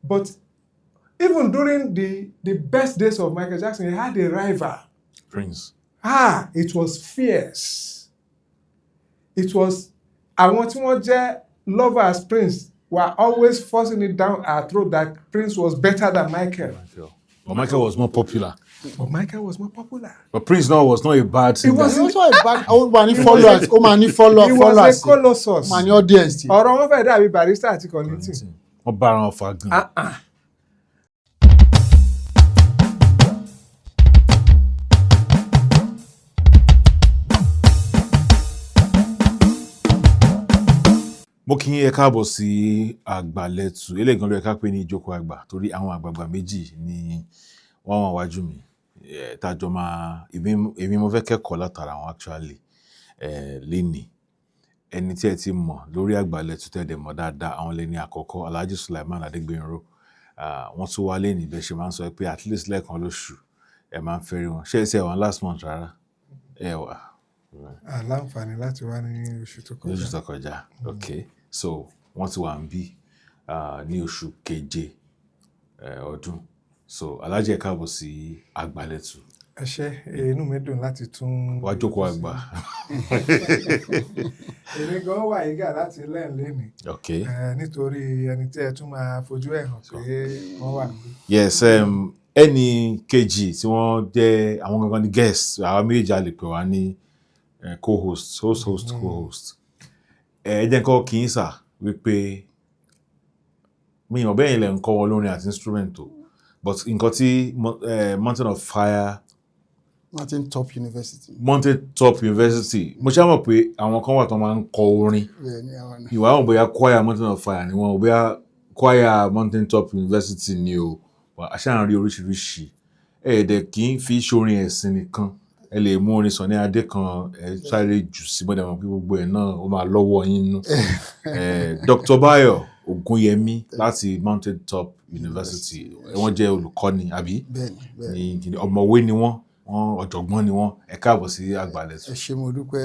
But even during the best days of Michael Jackson, he had a rival. Prince. It was fierce. It was, àwọn tí wọ́n jẹ́ lovers Prince were always forcing it down our throat that Prince was better than Michael. But Michael was more popular. But Prince now was not a bad singer. He was also a bad followers. He was a colossus. Man, audience. Ọ̀rọ̀ wọn fẹ́ dàbí Barrister àti Kollington. Wọ́n bára wọn fa gan. Mo kí yín ẹ káàbọ̀ sí Àgbàlẹ̀tù. Eléyìí gan ló yẹ ká pè ní ìjókòó àgbà torí àwọn àgbààgbà méjì ni wọ́n wà wájú mi. Tájọ máa èmi mo fẹ́ kẹ́kọ̀ọ́ látara wọn actually lénìí. Ẹni tí ẹ ti mọ̀ lórí Àgbàlẹ̀tù tẹ́ dẹ̀ mọ̀ dáadáa àwọn lẹ́ni àkọ́kọ́ Alhaji Sulaiman Adégbénró. Wọ́n tún wá lénìí bẹ́ẹ̀ ṣe máa ń sọ pé at least lẹ́ẹ̀kan lóṣù ẹ máa ń fẹ́ rí wọn. Ṣé ẹ ṣe wọn last month rárá? Ẹ wà. Àláǹfààní láti wá ní oṣù tó kọjá. Lóṣù tó kọjá. Okay. So wọ́n ti wà ń bí ní oṣù keje ọdún. So Alhaji ẹ káàbọ̀ sí Àgbàlẹ̀tù. Ẹ ṣé, inú mi dùn láti tún wá jókòó àgbà. Èmi gan wà yígà láti lẹ́yìn lénìí. Okay. Nítorí ẹni tí ẹ tún máa fojú ẹ̀ hàn pé wọ́n wà níbí. Yes, ẹni kejì tí wọ́n jẹ́ àwọn gangan ní guest, àwọn méjì a lè pè wá ní co-host, co-host. Ẹ jẹ́ nǹkan kì í sà wípé mi ò bẹ́ẹ̀ ilẹ̀ ń kọ́ wọn lórin àti instrument o, but nǹkan tí Mountain Top University mo ṣá mọ̀ pé àwọn kan wà tó máa ń kọ orin ìwà àwọn bóyá choir Mountain of Fire ni wọn ò bóyá choir Mountain Top University ni o àṣà ń rí oríṣiríṣi ẹ̀ẹ́dẹ̀ kì í fi ṣorin ẹ̀sìn nìkan ẹ lè mú orin Sunny Adé kan sáré jù sí mọ́dà mọ́ pé gbogbo ẹ̀ náà ó máa lọ́wọ́ yín nú. Dr. Bayo Ogunyemi láti Mountain Top University wọ́n jẹ́ olùkọ́ni àbí ní ọ̀mọ̀wé ni wọ́n ọ̀jọ̀gbọ́n ni wọ́n. Ẹ káàbọ̀ sí Àgbàlẹ̀tù. Ẹ ṣé mo dúpẹ́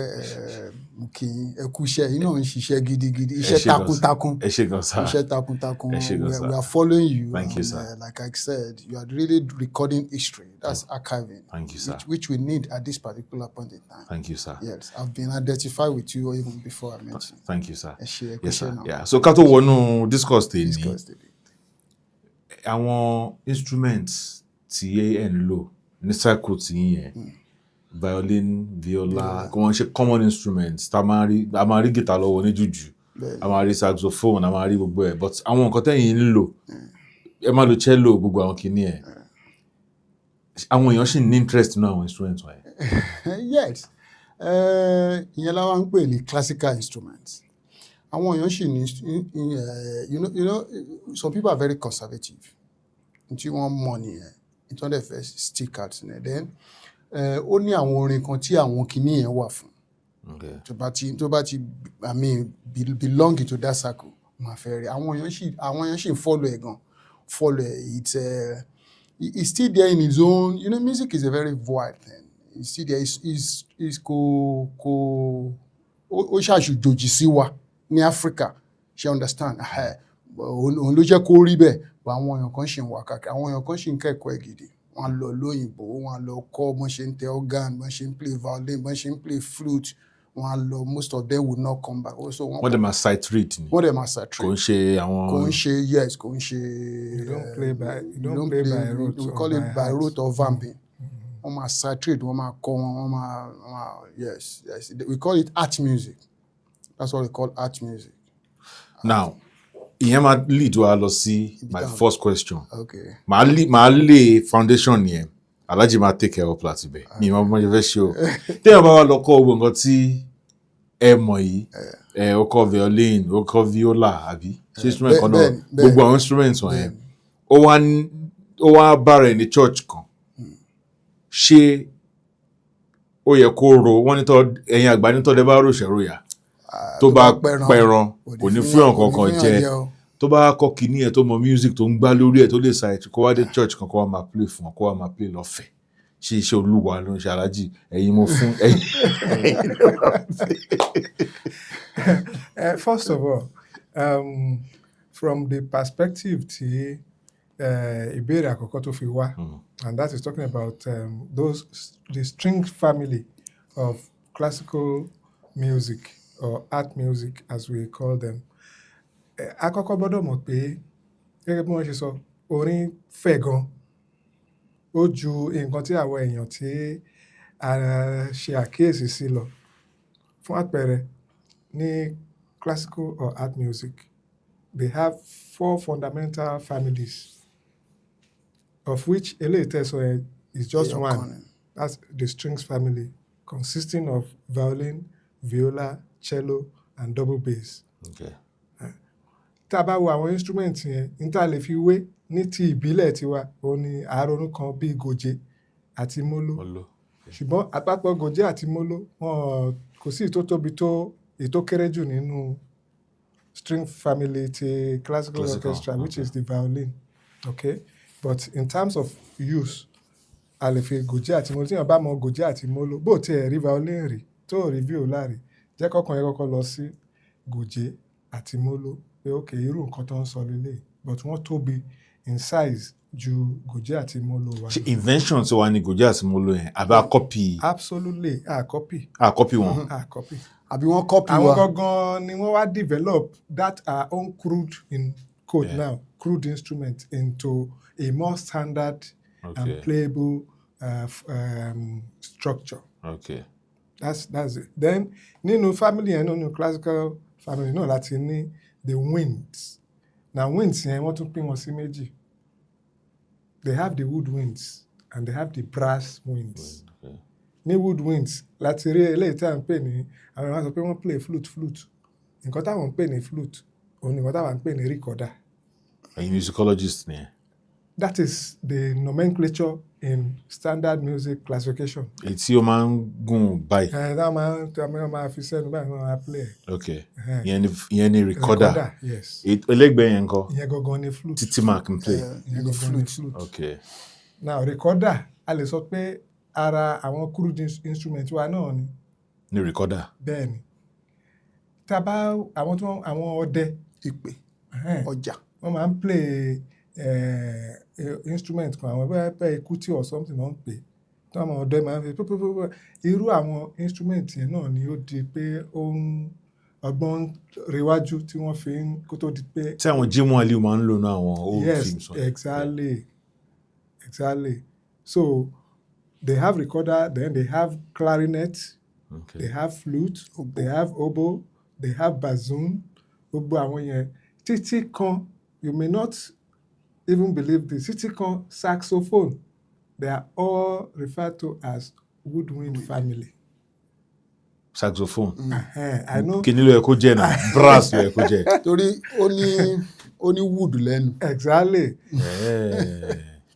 mo kí ẹ kú iṣẹ́ yín náà ń ṣiṣẹ́ gidigidi iṣẹ́ takuntakun. Ẹ ṣé gan sir. Iṣẹ́ takuntakun. Ẹ ṣé gan sir. We are following you. Thank you sir. Like I said, you are really recording history. That's archiving. Thank you sir. Which we need at this particular point in time. Thank you sir. Yes, I've been identified with you even before I met you. Thank you sir. Ẹ ṣé ẹ kú Yes iṣẹ́ sir. náà. Yeah. So ká tó wọnú discourse tèmi àwọn instruments tí ẹ ń lò ní circle tí yẹn violin, viola, kò wọ́n ṣe common instruments tá a máa rí guitar lọ́wọ́ ní jùjú, a máa rí saxophone, a máa rí gbogbo ẹ̀, but àwọn nǹkan tẹ́yìn ń lò ẹ máa lo cello gbogbo àwọn kìíní ẹ̀ àwọn èèyàn sì ní interest nínú àwọn instruments wọ̀nyẹn. Yes, ìyẹn la wá ń pè ní classical instruments. Àwọn èèyàn sì ní you know some people are very conservative. Tí wọ́n mọ̀ nìyẹn, tí wọ́n dẹ̀ fẹ́ stick out nìyẹn. Then ó ní àwọn orin kan tí àwọn kìíní yẹn wà fún. Tó bá ti I mean belong to that circle máa fẹ́ rí. Àwọn èèyàn sì ń follow ẹ̀ gan. Follow it. It's still there in his own. You know, music is a very void thing. It's still there. It's ó ṣàṣùjòjì sí wa ní Africa. She understand. Òun ló jẹ́ kó rí bẹ́ẹ̀. Àwọn èèyàn kan ṣì ń wà káàkiri. Àwọn èèyàn kan ṣì ń kẹ́kọ̀ọ́ ẹ̀ gidi. Wọ́n lọ lóyìnbó, wọ́n lọ kọ́ bọ́n ṣe ń tẹ organ, bọ́n ṣe ń play violin, bọ́n ṣe ń play flute. Wọ́n lọ, most of them will not come back. Also, wọ́n dẹ̀ máa sight read ni. Wọ́n dẹ̀ máa sight read. Kò ń ṣe àwọn. Kò ń ṣe yes, kò ń ṣe. You don't play by rote. We call it by rote or vamping. Wọ́n máa sight read, wọ́n máa kọ́ wọn, wọ́n máa yes. We call it art music. That's what we call art music. Now, ìyẹn máa lead wa lọ sí my first question. Okay. Màá lay foundation yẹn. Alhaji máa take care of láti bẹ̀. Mi máa mọ̀ fẹ́ ṣe o. Téèyàn bá wá lọ kọ́ gbogbo nǹkan tí ẹ mọ̀ yìí, ó kọ́ violin, ó kọ́ viola àbí ṣé instrument kan náà gbogbo àwọn instruments wọ̀nyẹn. Ó wá bára ẹ̀ ní church kan. Ṣé ó yẹ kó ro wọ́n ní ẹ̀yin àgbà ní tọ́dẹ bá ròṣẹ̀ ròyà tó bá pẹran kò ní fún ọ̀n kankan jẹ tó bá kọ́ kìíní ẹ̀ tó mọ music tó ń gbá lórí ẹ̀ tó lè sa ẹ̀tù kó wá dé church kan kó wá máa play fún ọ kó wá máa play lọ́fẹ̀ẹ́ ṣe iṣẹ́ olúwa ló ń ṣe Alhaji ẹ̀yin mo fún ẹ̀yin. First of all, from the perspective tí ìbéèrè àkọ́kọ́ tó fi wá, and that is talking about the string family of classical music or art music as we call them. Àkọ́kọ́ gbọ́dọ̀ mọ̀ pé gẹ́gẹ́ bí wọ́n ṣe sọ, orin fẹ̀ gan, ó ju nǹkan tí àwọn èèyàn tí a ṣe àkíyèsí sí lọ. Fún àpẹẹrẹ, ní classical or art music, they have 4 fundamental families, of which eléyìí tẹ́ sọ yẹn is just one. That's the strings family, consisting of violin, viola, cello, and double bass. Okay. Tá a bá wo àwọn instrument yẹn, ní tá a lè fi wé ní ti ìbílẹ̀ tiwa, òun ni àárọ̀nù kan bíi gòjé àti móló. Ṣùgbọ́n àpapọ̀ gòjé àti móló, wọn kò sí èyí tó tóbi tó èyí tó kéré jù nínú string family ti classical orchestra, which is the violin. Okay? But in terms of use, a lè fi gòjé àti móló. Tí èèyàn bá mọ gòjé àti móló, bó tiẹ̀ rí violin rí, tó rí viola rí, jẹ́ kọ́kàn yẹn kọ́kọ́ lọ sí gòjé àti móló. Pé okay, irú nǹkan tó ń sọ lélẹ̀, but wọ́n tóbi in size ju gòjé àti móló wa. Ṣé invention tí wà ní gòjé àti móló yẹn àbí a copy? Absolutely, a copy. A copy wọn. A copy. Àbí wọ́n copy wa. Àwọn gangan ni wọ́n wá develop that our own crude in code now, crude instrument into a more standard and playable structure. Okay. That's it. Then nínú family yẹn, nínú classical family náà láti ní the winds. Now winds yẹn wọ́n tún pín wọn sí méjì. They have the wood winds and they have the brass winds. Okay. Ní wood winds láti rí eléyìí tí à ń pè ní, àwọn èèyàn sọ pé wọ́n play flute. Nǹkan táwọn ń pè ní flute, òun ni nǹkan táwọn ń pè ní recorder. Ẹ̀yin musicologists ni ẹ. That is the nomenclature in standard music classification. Èyí tí ó máa ń gùn báyìí. Táwọn máa fi sẹ́nu báyìí wọ́n máa play. Okay. Ìyẹn ni recorder. Yes. Ẹlẹ́gbẹ̀ẹ́ yẹn ńkọ́? Ìyẹn gangan ni flute. Títí Mark ń play. Ìyẹn gangan ni flute. Okay. Now recorder, a lè sọ pé ara àwọn crude instrument wa náà ni. Ní recorder. Bẹ́ẹ̀ni. Tá bá àwọn ọdẹ ìpè ọjà, wọ́n máa ń play instrument kan, àwọn bẹ́ẹ̀ ekuti or something náà ń pè, tí àwọn ọdẹ máa ń fi irú àwọn instrument yẹn náà ni ó di pé ọgbọ́n rewájú tí wọ́n fi ń kó tó di pé. Tí àwọn Jimoh Aliu máa ń lò ní àwọn old films. Yes, exactly. So they have recorder, then they have clarinet, they have flute, they have oboe, they have bassoon. Gbogbo àwọn yẹn títí kan, you may not even believe this, títí kan saxophone, they are all referred to as woodwind family. Saxophone. I know. Kí ni ló yẹ kó jẹ́ náà? Brass ló yẹ kó jẹ́. Torí ó ní wood lẹ́nu. Exactly.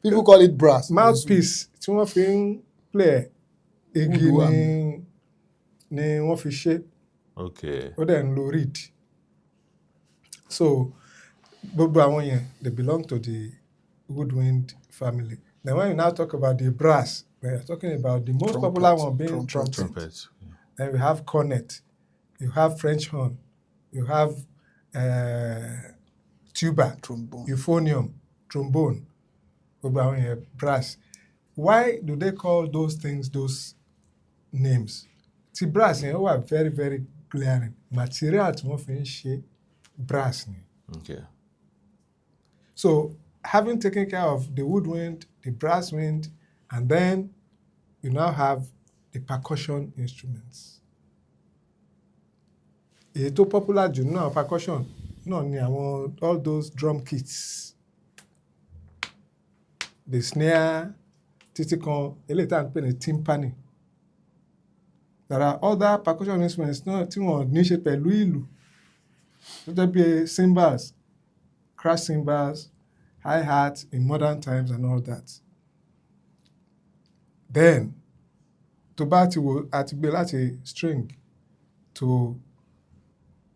People call it brass. Mouthpiece tí wọ́n fi ń play igi ni wọ́n fi ṣe. Okay. Ó dẹ̀ ń lo reed. So gbogbo àwọn yẹn, they belong to the woodwind family. Then when you now talk about the brass, we are talking about the most popular one being trumpet. Then we have cornet, you have French horn, you have tuba, euphonium, trombone. Gbogbo àwọn yẹn brass. Why do they call those things those names? Ti brass yẹn ó wà very very glaring. Material tí wọ́n fi ń ṣe brass ni. Okay. So having taken care of the woodwind, the brass wind, and then you now have the percussion instruments. Èyí tó popular jù náà percussion náà ni àwọn all those drum kits, the snare, títí kan eléyìí tá à ń pè ní timpani. There are other percussion instruments náà tí wọ́n ní ṣe pẹ̀lú ìlù. Tó jẹ́ bí cymbals, crash cymbals, hi-hat in modern times and all that. Then, tó bá ti wo àti gbé láti string to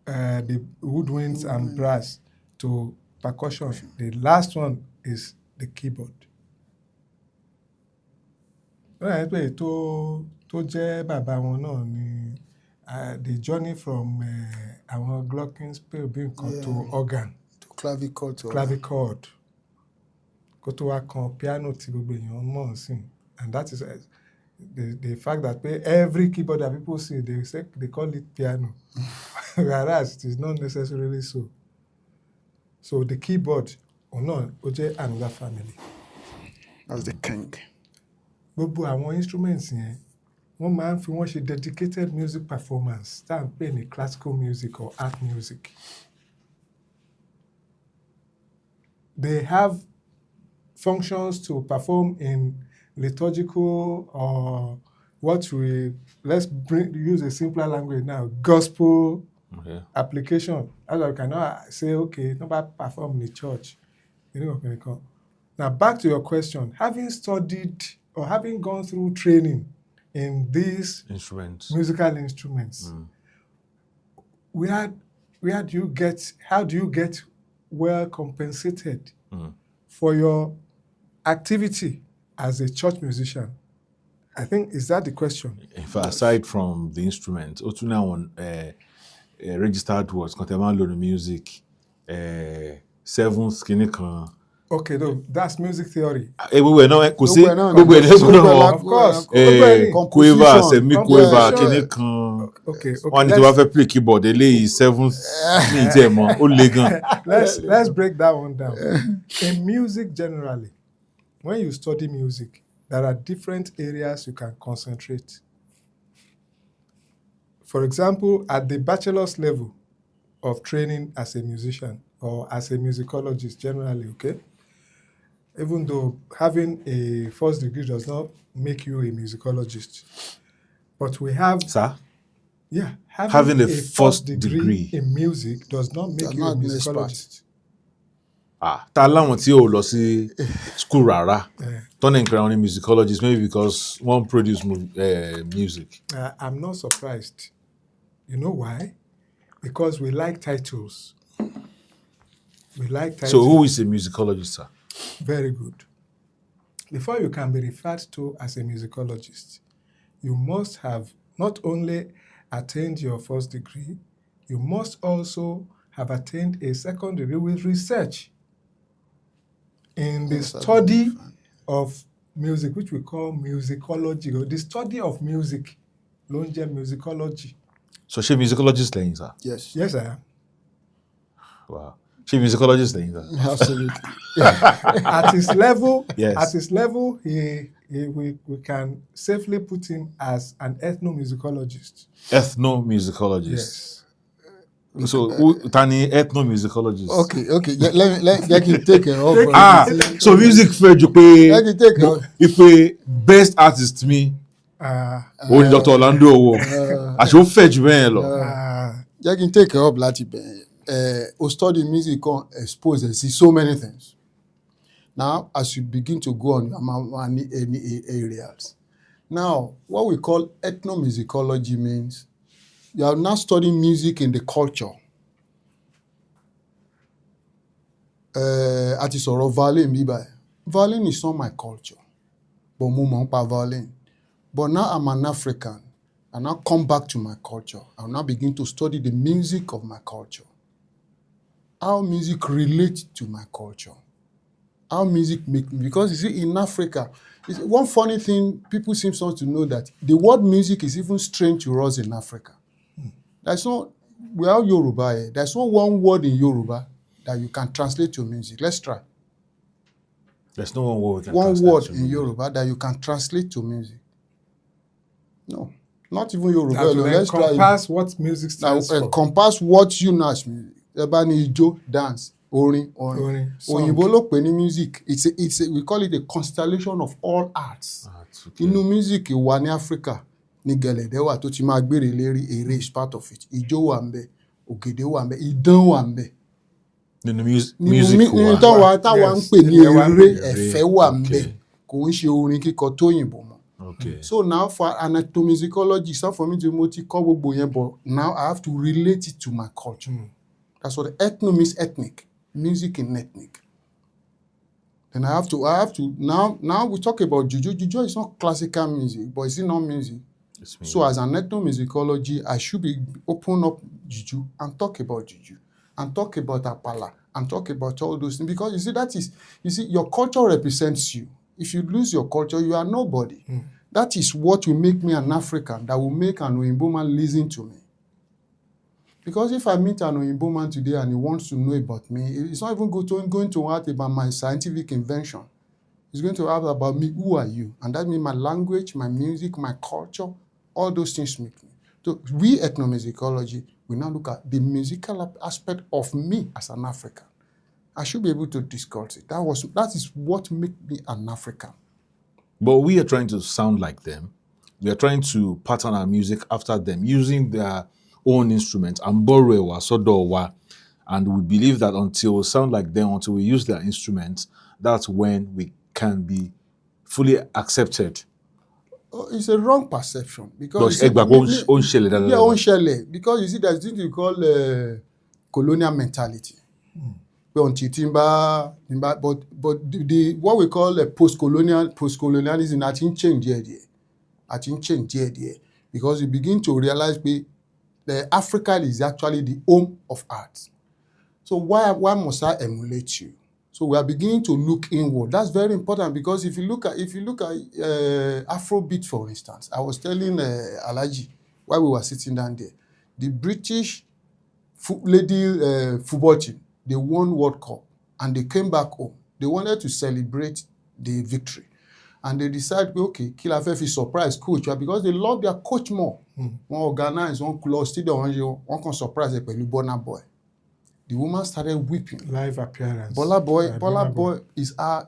the woodwinds and brass to percussion. The last one is the keyboard. Right, pé tó jẹ́ bàbá wọn náà ni the journey from àwọn glockenspiel bí nǹkan to organ. To clavichord. Clavichord. kó tó wá kan piano tí gbogbo èèyàn mọ̀ sí, and that is the fact that every keyboard that people see, they call it piano, whereas it is not necessarily so. So the keyboard, ó jẹ́ another family. That's the king. Gbogbo àwọn instruments yẹn, wọ́n máa ń fi wọ́n ṣe dedicated music performance tá à ń pè ní classical music or art music. They have functions to perform in liturgical or let's use a simpler language now, gospel application. As I cannot say, okay, nobody perform in the church. Now back to your question, having studied or having gone through training in these musical instruments, how do you get well compensated for your activity as a church musician? I think, is that the question? If aside from the instrument, Otuna on registered words, contemporary music, seventh clinical. Okay, though, that's music theory. Of course. Quiver, semi-quiver, clinical. Okay. One is to play keyboard. The lay is seventh. Let's break that one down. In music generally, when you study music, there are different areas you can concentrate. For example, at the bachelor's level of training as a musician or as a musicologist generally, okay? Even though having a first degree does not make you a musicologist. But we have... Sir? Yeah. Having a first degree in music does not make you a musicologist. Ta láwọn tí ò lọ sí school rárá. Turning crown musicologist, maybe because one produce music. I'm not surprised. You know why? Because we like titles. So who is a musicologist, sir? Very good. Before you can be referred to as a musicologist, you must have not only attained your first degree, you must also have attained a second degree with research in the study of music, which we call musicology, or the study of music, longe musicology. So she musicologist then, sir? Yes. Yes, I am. Wow. She musicologist then, sir? Absolutely. At his level, yes. We can safely put him as an ethnomusicologist. Ethnomusicologist. Yes. So, Tani ethnomusicologist. Okay. Let me take it over. So music fair you pay. Let me take it. If a best artist me, only Dr. Orlando. I should fetch me Let me take it up, Lati. Study music exposes so many things. Now, as you begin to go on any areas, now what we call ethnomusicology means you are now studying music in the culture. At is sort of violin, violin is not my culture, but violin. But now I'm an African, and now come back to my culture. I'll now begin to study the music of my culture. How music relates to my culture. How music make me, because you see in Africa, one funny thing people seem not to know that the word music is even strange to us in Africa. There's no, we are Yoruba. There's no one word in Yoruba that you can translate to music. Let's try. There's no one word. One word in Yoruba that you can translate to music. No, not even Yoruba. Let's compass what music stands for. Compass what you know as music. Ebani dance, orin. Òyìnbó ló pè ní music. We call it a constellation of all arts. Okay. Inú music wà ní Africa. Ní gẹ̀lẹ̀dẹ́ wà tó ti máa gbèrè lérí, èrè is part of it. Ijó wà ńbẹ̀, ògèdè wà ńbẹ̀, idán wà ńbẹ̀. Nínú music wà. Táwa ń pè ní eré, ẹ̀fẹ̀ wà ńbẹ̀. Kò ń ṣe orin kíkọ tóyìnbó mọ́. Okay. So now for ethnomusicology, so for me to but now I have to relate it to my culture. That's what ethno means, ethnic. Music in ethnic. And I have to now we talk about juju. Juju is not classical music, but it's not music. So as an ethnomusicology, I should be open up juju and talk about juju and talk about apala and talk about all those things, because you see, your culture represents you. If you lose your culture, you are nobody. That is what will make me an African, that will make an Oyinbo man listen to me. Because if I meet an Oyinbo man today and he wants to know about me, it's not even going to ask about my scientific invention. He's going to ask about me, who are you? And that means my language, my music, my culture, all those things make me. So we ethnomusicology, we now look at the musical aspect of me as an African. I should be able to discuss it. That is what makes me an African. But we are trying to sound like them. We are trying to pattern our music after them, using their own instruments and borrow wa sodo wa. And we believe that until we sound like them, until we use their instruments, that's when we can be fully accepted. It's a wrong perception, because onshele. Because you see, there's this thing you call colonial mentality. But the what we call post-colonialism, I think change there. Because you begin to realize that Africa is actually the home of art. So why must I emulate you? So we are beginning to look inward. That's very important, because if you look at Afrobeat, for instance, I was telling Alhaji while we were sitting down there, the British football team, they won World Cup and they came back home. They wanted to celebrate the victory, and they decided, okay, Kilafef is surprise coach, because they love their coach more. One organize, one close, one can surprise a Burna Boy. The woman started weeping. Live appearance. Burna Boy is our.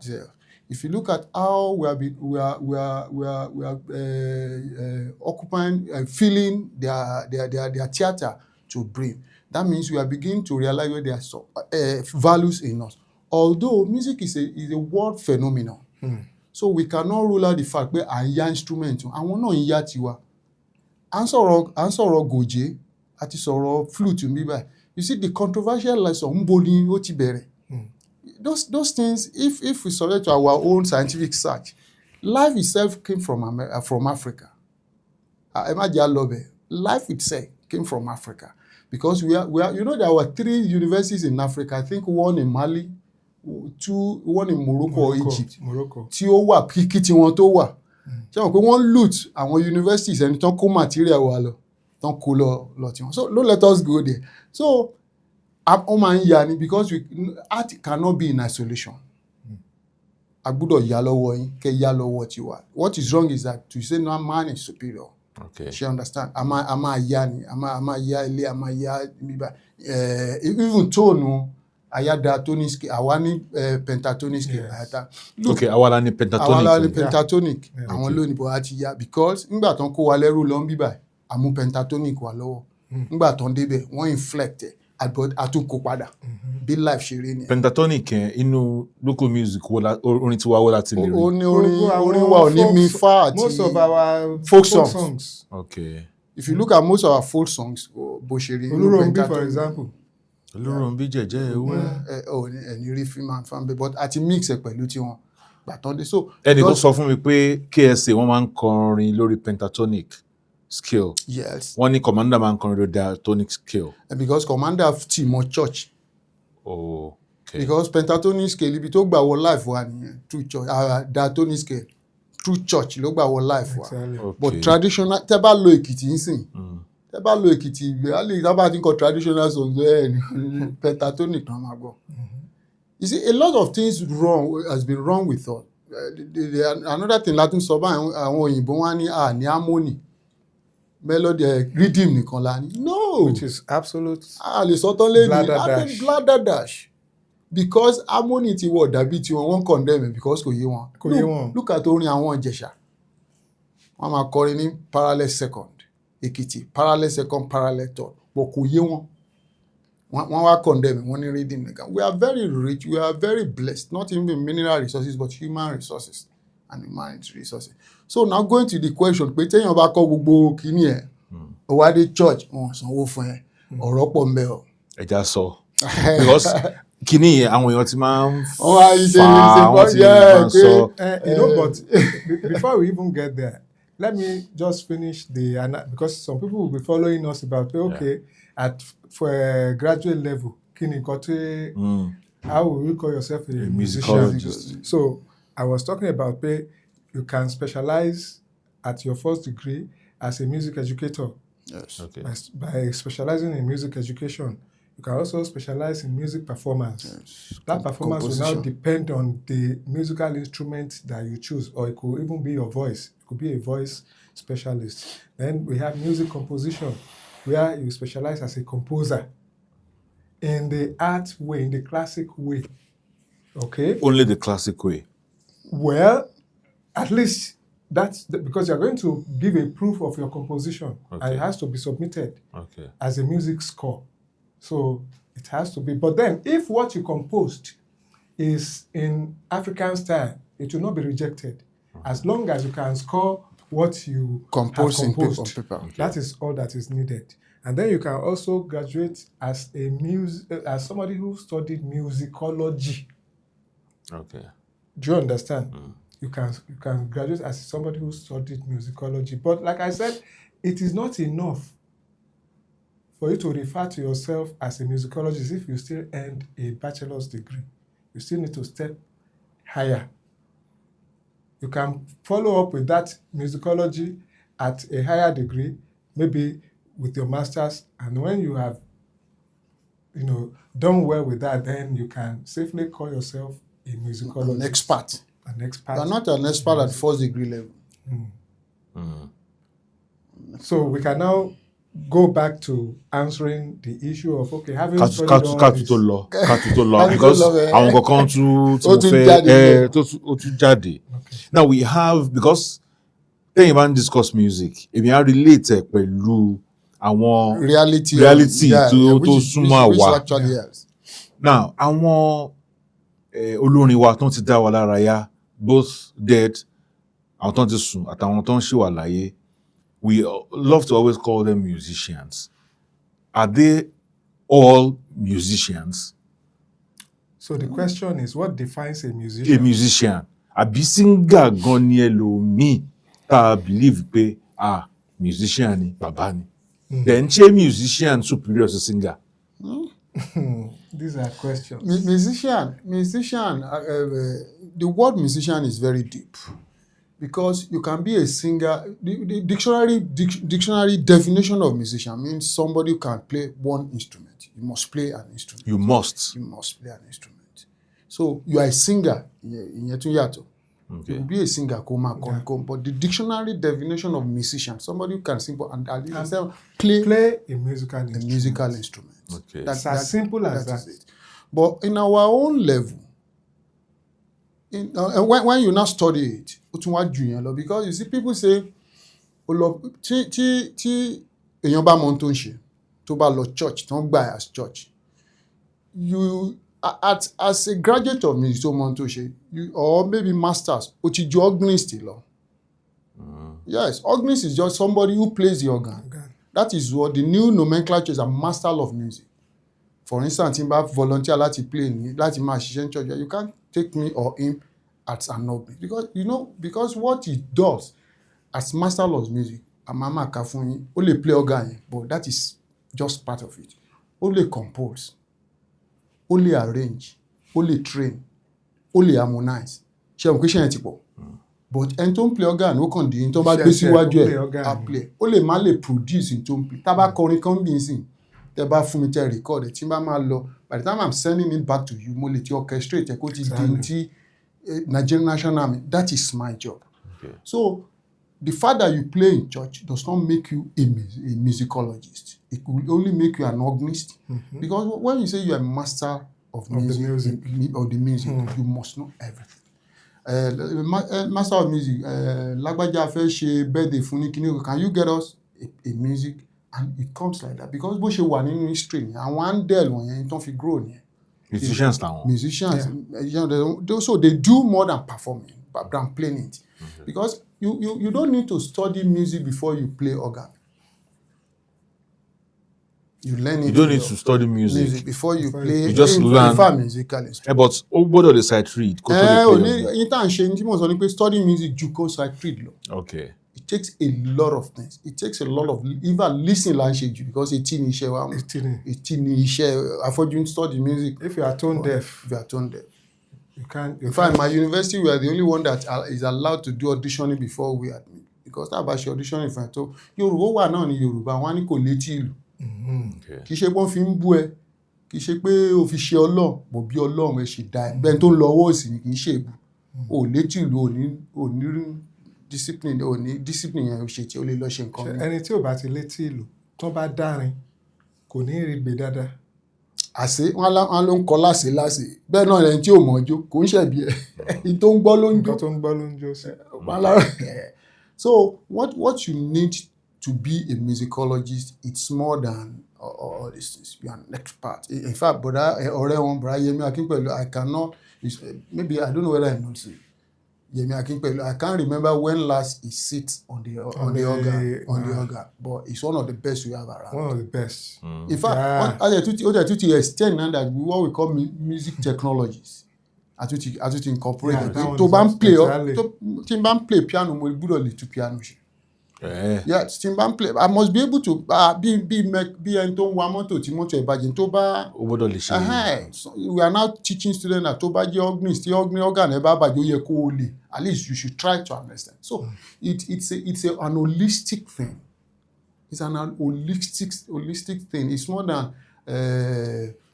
If you look at how we are occupying, filling their theater to bring, that means we are beginning to realize where there are values in us. Although music is a world phenomenon, so we cannot rule out the fact that a ya instrument, àwọn náà ń yá tiwa. À ń sọ̀rọ̀ gòjé àti sọ̀rọ̀ flute ń bí báyìí. You see, the controversial lesson, mboli ó ti bẹ̀rẹ̀. Those things, if we subject to our own scientific search, life itself came from Africa. Life itself came from Africa, because we are there were 3 universities in Africa. I think one in Mali, one in Morocco or Egypt. Tí ó wà kíkí tí wọ́n tó wà. Ṣé wọ́n pé wọ́n loot àwọn universities ẹni tán kó material wa lọ, tán kó lọ tí wọ́n. So don't let us go there. So because art cannot be in isolation. A gbọ́dọ̀ yá lọ́wọ́ yín, kẹ́ yá lọ́wọ́ tiwa. What is wrong is that to say no man is superior. Okay. She understand? Ama yá ni, ama yá ilé, ama yá níbà. Even tone aya diatonic scale, àwa ní pentatonic scale. Okay, àwa la ní pentatonic. Àwa la ní pentatonic. Àwọn ló ní bó àti yá, because nígbà tán kó wa lẹ́rú lọ ń bíbà, àmú pentatonic wà lọ́wọ́. Nígbà tán débẹ̀, wọ́n inflect àtúnkò padà. Bí life ṣe rí ni. Pentatonic inú local music orin tiwa wo láti lè rí. Orin wa ò ní mi fá àti most of our folk songs. Okay. If you look at most of our folk songs, bó ṣe rí. Olúròǹbí, for example. Olúròǹbí jẹ́jẹ́ ewé. Ẹni rí film and fan, but àti mix ẹ̀ pẹ̀lú tiwọn. Gbàtàn dé. So ẹnì kan sọ fún mi pé KSA wọ́n máa ń kọrin lórí pentatonic scale. Yes. Wọ́n ní commander máa ń kọrin lórí diatonic scale. Because commander ti mọ church. Oh, okay. Because pentatonic scale ibi tó gbà wọ life wa nìyẹn, through church. Diatonic scale through church ló gbà wọ life wa. Okay. But traditional, tẹ́ bá lo Èkìtì nsìn. Tẹ́ bá lo Èkìtì ìgbé, tẹ́ bá ti ń kọ traditional songs pentatonic náà máa gbọ́. You see, a lot of things has been wrong with us. Another thing látún sọ bá àwọn òyìnbó wá ní ní harmony. Melody, rhythm nìkan la ní. No. Which is absolute. Lè sọ tán lé ní bladderdash. Because harmony ti wọ̀ dàbí tí wọ́n condemn because kò yé wọn. Look at orin àwọn Ìjẹ̀ṣà. Wọ́n máa kọrin ní parallel second. Èkìtì, parallel second, parallel third. But kò yé wọn. Wọ́n wá condemn, wọ́n ní rhythm nìkan. We are very rich, we are very blessed, not even mineral resources, but human resources and humanity resources. So now going to the question, pé téèyàn bá kọ́ gbogbo kíní ẹ̀, ó wá dé church, wọ́n sanwó fún ẹ, ọ̀rọ̀ pọ̀ ńbẹ̀ o. Ẹja sọ. Because kíní yẹn àwọn èèyàn ti máa ń fa, wọ́n ti máa ń sọ. But before we even get there, let me just finish because some people will be following us about, for a graduate level, how will you call yourself a musician? musicologist. So I was talking about you can specialize at your first degree as a music educator. Yes. Okay. By specializing in music education, you can also specialize in music performance. Yes. That performance will now depend on the musical instrument that you choose, or it could even be your voice. It could be a voice specialist. Then we have music composition, where you specialize as a composer in the art way, in the classic way. Okay? Only the classic way. Well, at least because you're going to give a proof of your composition, and it has to be submitted as a music score. So it has to be. But then, if what you composed is in African style, it will not be rejected, as long as you can score what you composed have composed. On paper. That is all that is needed. And then you can also graduate as as somebody who studied musicology. Okay. Do you understand? You can graduate as somebody who studied musicology. But like I said, it is not enough for you to refer to yourself as a musicologist if you still earned a bachelor's degree. You still need to step higher. You can follow up with that musicology at a higher degree, maybe with your master's, and when you have done well with that, then you can safely call yourself a musicologist. An expert. An expert. You are not an expert at first degree level. So we can now go back to answering the issue of having studied all this. Because àwọn kankan tún jáde. Now we have, because tẹ́yìn bá ń discuss music, èmi á relate pẹ̀lú àwọn reality tó súnmọ́ àwa. Now àwọn olórin wa tó ti dá wa lára yá, both dead, àwọn tó ti sùn àtàwọn tó ń ṣì wà láyé, we love to always call them musicians. Are they all musicians? So the question is, what defines a musician? A musician. Àbí singer gan ni ẹlòmíì tá believe pé musician ni bàbá ni. Then ṣé musician superior to singer? These are questions. Musician. The word musician is very deep, because you can be a singer. The dictionary definition of musician means somebody who can play one instrument. You must play an instrument. You must play an instrument. So you are a singer. You will be a singer, but the dictionary definition of musician, somebody who can sing and play a musical instrument. Okay. That's as simple as that. But in our own level, when you now study it, because you see people say, tí èèyàn bá mọ tó ń ṣe, tó bá lọ church, tó ń gbà as church, you as a graduate of music tó mọ tó ṣe, or maybe masters, ó ti ju organist lọ. Yes, organist is just somebody who plays the organ. That is what the new nomenclature is, a master of music. For instance, if I volunteer láti play láti máa ṣiṣẹ́ church, you can't take me or him as an organist, because what he does as master of music, amama kà fún yín, ó lè play organ, but that is just part of it. Ó lè compose, ó lè arrange, ó lè train, ó lè harmonize. Ṣé o question ti pọ̀? But ẹni tó ń play organ ó kàn dín tó bá gbé síwájú ẹ̀ á play. Ó lè má lè produce tó ń play. Tá bá kọrin kan bí nsìn, tẹ́ bá fún mi tẹ́ record, tí bá máa lọ, by the time I'm sending it back to you, mo lè ti orchestrate kó ti dín tí Nigerian National Army. That is my job. Okay. So the fact that you play in church does not make you a musicologist. It will only make you an organist. Because when you say you are a master of music, you must know everything. Master of music, lágbájá fẹ́ ṣe birthday fún ní kíní, can you get us a music? And it comes like that, because bó ṣe wà nínú history ni àwọn handel wọ̀nyẹn tó fi grow ni. Musicians now. Musicians, so they do more than performing, than playing it. Because you don't need to study music before you play organ. You learn it. You don't need to study music before you play. You just learn. Musical instrument. But ó gbọ́dọ̀ lè sight read. Ní tá à ń ṣe ní tí mo sọ ni pé study music ju kó sight read lọ. Okay. It it takes a lot of things. It takes a lot of even listening language because it's in afọ́jú study music. If you are tone deaf, you can't. In fact, my university, we are the only one that is allowed to do auditioning before we admit. Because tá bá ṣe auditioning fún ẹ tó Yorùbá wà náà ní Yorùbá wọn ní kò létí ìlú. Kì í ṣe pọ́n fi ń bú ẹ, kì í ṣe pé o fi ṣe Ọlọ́run, bò bí Ọlọ́run ẹ ṣe dá ẹ. Bẹ́ẹ̀ tó ń lọ ọwọ́ òsì ni kì í ṣe èbú. O létí ìlú ò ní discipline yẹn ò ṣe tí o lè lọ ṣe nǹkan. Ẹni tí ò bá ti létí ìlú tó bá dárin kò ní rí gbé dáadáa. Àṣé wọn ló ń kọ láṣẹ bẹ́ẹ̀ náà ẹni tí ò mọ̀ ọjọ́ kò ń ṣẹ̀bi ẹ̀ èyí tó ń gbọ́ ló ń jó. tó ń gbọ́ ló ń jó sí. So what you need to be a musicologist, it's more than all these things. You are an expert. In fact, ọ̀rẹ́ wọn Bọ̀dá Yẹmí Akínpẹ̀lú, I cannot, maybe I don't know whether I know it. Yẹmí Akínpẹ̀lú, I can't remember when last he sits on the organ, but it's one of the best we have around. One of the best. In fact, to extend now that what we call music technologies. Àtúntì incorporate tó bá ń play tí n bá ń play piano mo gbọ́dọ̀ lè tú piano ṣe. Yes, tí n bá ń play I must be able to bí ẹni tó ń wa mọ́tò tí mọ́tò ẹ̀ bàjẹ́ tó bá o gbọ́dọ̀ lè ṣe. We are now teaching students that tó bá jẹ́ organ ẹ̀ bá bàjẹ́ ó yẹ kó o lè, at least you should try to understand. So it's an holistic thing. It's an holistic thing. It's more than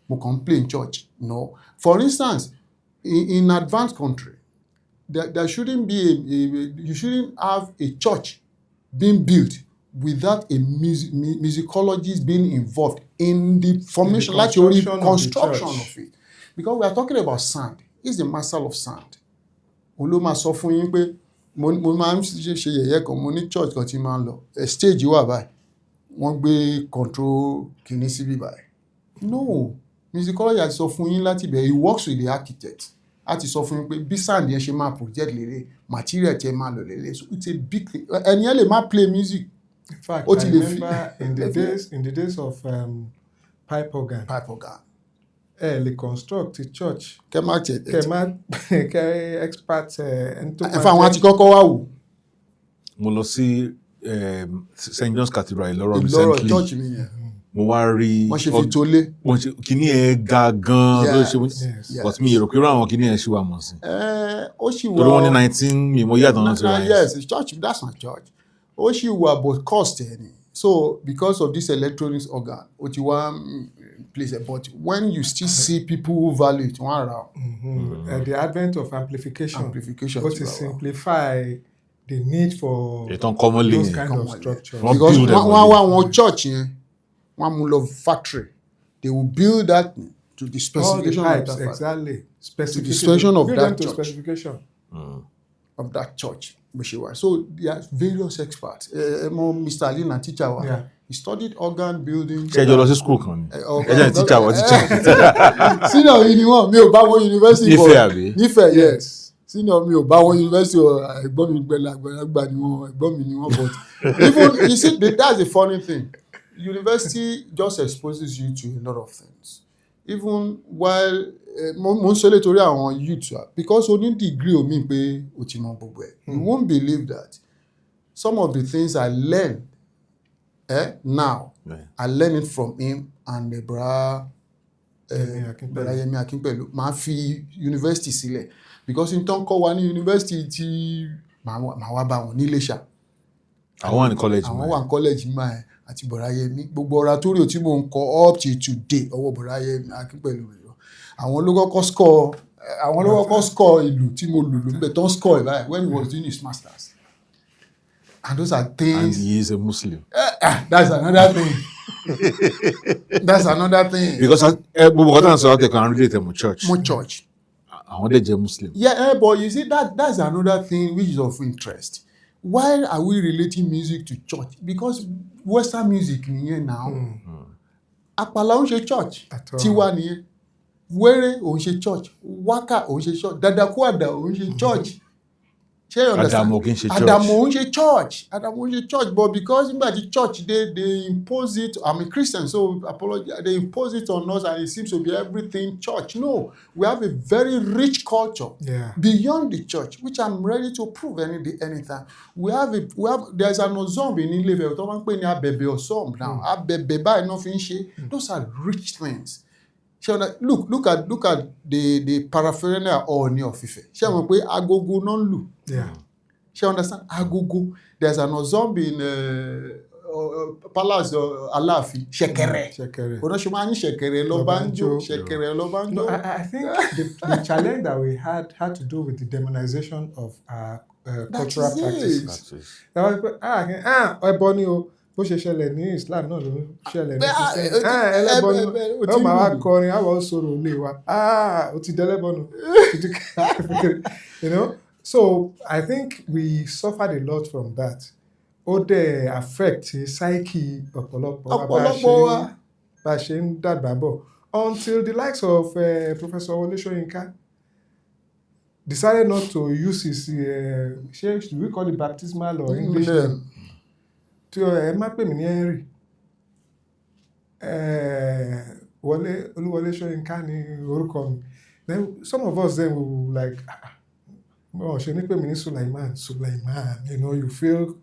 mo kàn play in church. No. For instance, in advanced country, there shouldn't be you shouldn't have a church being built without a musicologist being involved in the formation, like your construction of it. Because we are talking about sound. He's the master of sound. Olóma sọ fún yín pé mo máa ń ṣe yẹ̀yẹ́ kan mo ní church kan tí máa ń lọ stage wà báyìí wọ́n gbé control kìíní síbí báyìí. No. Musicologist sọ fún yín láti bẹ̀rẹ̀ he works with the architect láti sọ fún yín pé bí sound yẹn ṣe máa project lélẹ̀ material tí ẹ máa lò lélẹ̀ so it's a big thing ẹni ẹ lè máa play music. In fact, I remember in the days of pipe organ lè construct a church kẹ́ expert ẹni tó máa ẹ̀fà àwọn àti kọ́kọ́ wà wò. Mo lọ sí St. John's Cathedral Ìlọrọ̀ recently. Church mi yẹn. Mo wá rí wọ́n ṣe fi tó lé. Kìíní ẹ̀ ga gan-an ló ṣe but mi rò pé àwọn kìíní ẹ̀ ṣì wà mọ̀ sí. Ó ṣì wà. Torí wọ́n ní 19 mi mo yàtọ̀ náà ti rà. Yes, it's church, that's not church. Ó ṣì wà but cost ẹ̀ ni. So because of this electronics organ, ó ti wá place but when you still see people who value it wọ́n ra. The advent of amplification ó ti simplify the need for those kind of structures. Because wọ́n wá wọn church yẹn wọ́n mú lọ factory they will build that to the specification all the types, of that exactly specification of that church. Specification of that church. So there are various experts. Mr. Ali na teacher wa. He studied organ building. Ṣé ẹjọ́ lọ sí school kan ni? Ẹjọ́ teacher wa teacher. Senior yìí ni wọ́n mi ò bá wọn university. Nífẹ̀ẹ́ àbí? Nífẹ̀ẹ́ yes. Senior mi ò bá wọn university ẹ̀gbọ́n mi gbẹ̀lagbà ni wọ́n ẹ̀gbọ́n mi ni wọ́n but even you see that's the funny thing. University just exposes you to a lot of things. Even while mo ń ṣe lè torí àwọn youth because o ní degree o mean pé o ti mọ gbogbo ẹ̀. You won't believe that some of the things I learn now I learn it from him and Bọ̀dá Yẹmí Akínpẹ̀lú máa fi university sílẹ̀ because n tán kọ́ wa ní university tí màá wá bá wọn ní Iléṣà. Àwọn wà ní college àwọn wà ní college máa àti Bọ̀dá Yẹmí gbogbo oratorio tí mo ń kọ up till today ọwọ́ Bọ̀dá Yẹmí Akínpẹ̀lú rẹ̀ àwọn ló kọ́kọ́ score ìlú tí mo lù lóńgbẹ tó ń score ẹ̀ báyìí when he was doing his masters and those are things. And he is a Muslim. That's another thing. That's another thing. Because gbogbo kọ́tà ń sọ ọ́ tẹ̀kọ̀ and relate to church. Mo church. Àwọn dẹ̀ jẹ́ Muslim. Yeah, but you see that's another thing which is of interest. Why are we relating music to church? Because Western music nìyẹn now. Àpàlà ò ń ṣe church. Tiwa nìyẹn. Wéré ò ń ṣe church. Wákà ò ń ṣe church. Dàdàkúàdà ò ń ṣe church. Ṣé you understand? Adamu kì í ṣe church. Adamu ń ṣe church, but because nígbà tí church they impose it, I'm a Christian, so apologize, they impose it on us and it seems to be everything church. No, we have a very rich culture beyond the church, which I'm ready to prove anytime. We have there's an ozombe in Ile-Ife, tó máa ń pè ní abẹ̀bẹ̀ ọ̀sọ́m now. Abẹ̀bẹ̀ báyìí náà fi ń ṣe. Those are rich things. Look at the paraphernalia Ọọ̀ni of Ife. Ṣé mọ̀ pé agogo náà ń lù? Ṣé understand? Agogo. There's an ozombe in Palace Aláàfin. Ṣẹ̀kẹ̀rẹ̀. Ọ̀nà ṣe máa ń ṣẹ̀kẹ̀rẹ̀ lọ bá ń jó. Ṣẹ̀kẹ̀rẹ̀ lọ bá ń jó. I think the challenge that we had to do with the demonization of our cultural practices. Ẹbọ ni o. Bó ṣe ṣẹlẹ̀ ní Islam náà ló ṣẹlẹ̀ ní Christian. Ẹlẹ́bọnú ó máa wá kọrin àwọn sọ̀rọ̀ ilé wa ó ti dẹ́lẹ́bọnú. You know, so I think we suffered a lot from that. Ó dẹ̀ affect psyche ọ̀pọ̀lọpọ̀ wa bá ṣe ń dàgbà bọ̀ until the likes of Professor Wole Soyinka decided not to use his should we call it baptismal or English name. Tí ẹ má pè mí ní Henry Olúwọlé Ṣóyínká ní orúkọ mi. Then some of us then will like ṣe ní pè mí ní Sulaiman, you know, you feel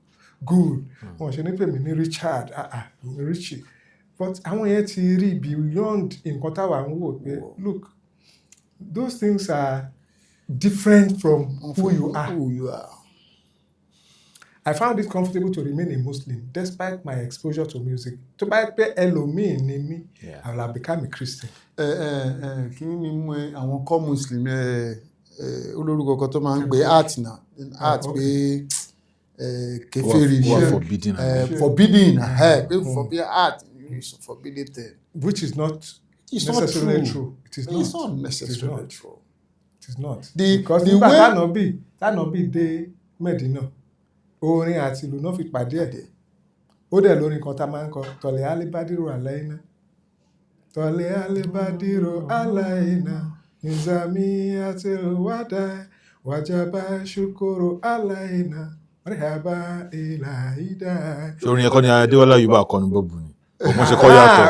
good. Ṣe ní pè mí ní Richard, Richie. But àwọn yẹn ti rí beyond nǹkan táwa ń wò pé look, those things are different from who you are. I found it comfortable to remain a Muslim despite my exposure to music. Tó bá pẹ́ ẹlòmíì ni mí, I will have become a Christian. Kí ni mú àwọn kọ́ Muslim olórúkọ kan tó máa ń gbé art náà pé kèfèrí forbidden art is forbidden thing. Which is not necessarily true. It is not necessarily true. It is not. Because nígbà tánàbí dé Medina, orin àti ìlú náà fi pàdé ẹ̀. Ó dẹ̀ lórin kan tá máa ń kọ tọ̀lẹ̀ alébádìrò aláìná tọ̀lẹ̀ alébádìrò aláìná nìzàmí àti wádà wàjábá ṣùkúrò aláìná rẹ̀hábà ìlàídà. Orin ẹ̀kọ́ ni Adéwọ́lá Yorùbá akọni bọ́ọ̀bù ni ọmọ ṣe kọ́ yàtọ̀.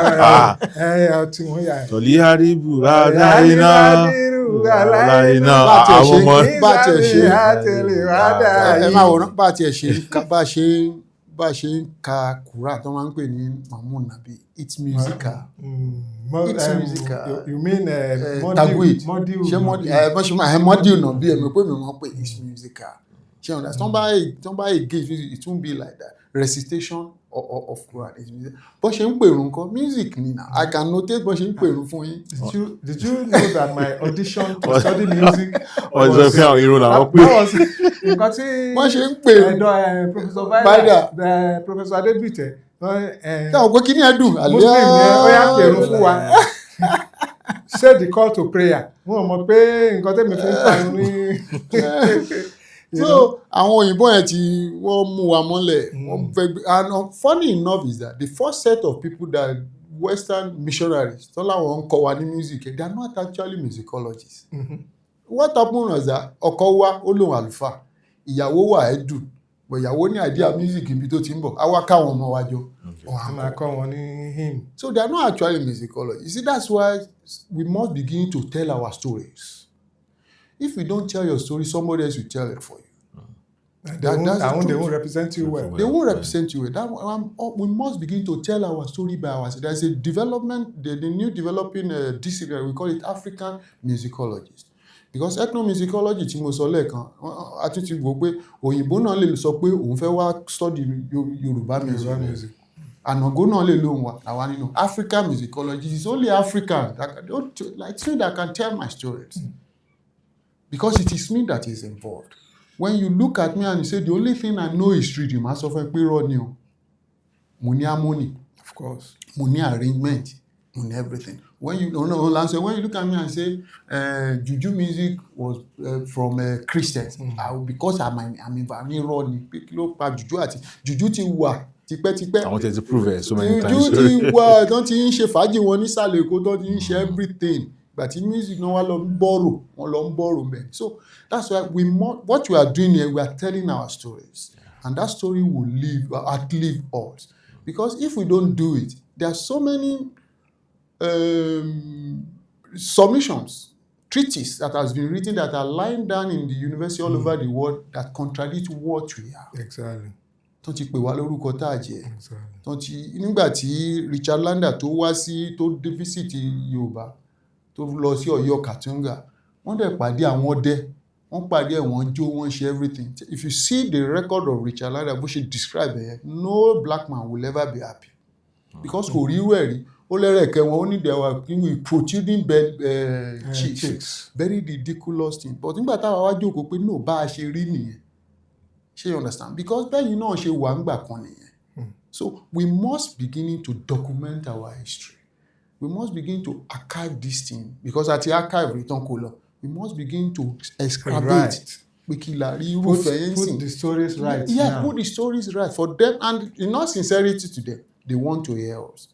Tọ̀lẹ̀ àríbù aláìná àwọn ọmọ bá tiẹ̀ ṣe ẹ máa wòrán bá tiẹ̀ ṣe bá ṣe ń ka kùrà tó máa ń pè ní Mamun Nabi, it's musical. It's musical. You mean Tagwid? Ṣé mọ́díù náà bí ẹ̀mí pé mi wọ́n pè it's musical. Ṣé ọ̀nà tó bá engage it won't be like that. Recitation of Quran is music. Bó ṣe ń pèrún nǹkan music ni na I can notate bó ṣe ń pèrún fún yín. Did you know that my audition to study music was nǹkan tí wọ́n ṣe ń pèrún Professor Vaida Professor Adebite táwọn pé kí ni ẹdùn Muslim yẹn ó yà pèrún fún wa say the call to prayer wọn mọ̀ pé nǹkan tẹ́mi fi ń pàrọ̀ ní. So àwọn òyìnbó yẹn tí wọ́n mú wa mọ́lẹ̀ and funny enough is that the first set of people that Western missionaries tó láwọn ń kọ́ wa ní music they are not actually musicologists. What happened was that ọkọ wa ó lóun àlùfáà ìyàwó wa ẹ̀ dùn but ìyàwó ní idea music ibi tó ti ń bọ̀ àwa káwọn ọmọ wa jọ. máa kọ́ wọn ní hymn. So they are not actually musicologists. You see, that's why we must begin to tell our stories. If you don't tell your story, somebody else will tell it for you. They won't represent you well. They won't represent you well. We must begin to tell our story by ourselves. There's a development, the new developing discipline, we call it African musicologists. Because ethnomusicology tí mo sọ lẹ́ẹ̀kan, a tún ti wò pé òyìnbó náà lè sọ pé òun fẹ́ wá study Yorùbá music. Ànàgó náà lè lóhun wa, àwa nínú African musicology. It's only Africans that can tell my stories. Because it is me that is involved. When you look at me and you say, the only thing I know is rhythm, I suffer pyrrhonium. Mo ní harmony. Of course. Mo ní arrangement. Mo ní everything. When you look at me and say, Juju music was from Christians, because I'm a Ronnie, Juju ti wà tipẹ́tipẹ́. I wanted to prove it so many times. Juju ti wà, don't you ṣe fàájì wọn nísàlẹ̀ Èkó, don't you ṣe everything. but in music no one borrow man. So that's why what we are doing here, we are telling our stories, and that story will outlive us. Because if we don't do it, there are so many submissions, treatises that has been written that are lying down in the university all over the world that contradict what we are. Exactly. Tó ti pè wá lórúkọ tá a jẹ́. Tó ti nígbà tí Richard Landa tó wá sí tó dé visit Yorùbá tó lọ sí Ọ̀yọ́ Katunga, wọ́n dẹ̀ pàdé àwọn ọdẹ, wọ́n pàdé wọ́n jó, wọ́n ṣe everything. If you see the record of Richard Landa bó ṣe describe it, no black man will ever be happy because kò rí irú ẹ̀ rí. Ó lẹ́rẹ̀kẹ́ wọn ó ní there were protruding cheeks, very ridiculous thing. But nígbà táwa wá jókòó pé no bá a ṣe rí nìyẹn. You understand? Because then you know she wangba koni. So we must begin to document our history. We must begin to archive this thing because at the archive return color, we must begin to excavate. Put the stories right. Yeah, put the stories right for them, and in all sincerity to them, they want to hear us.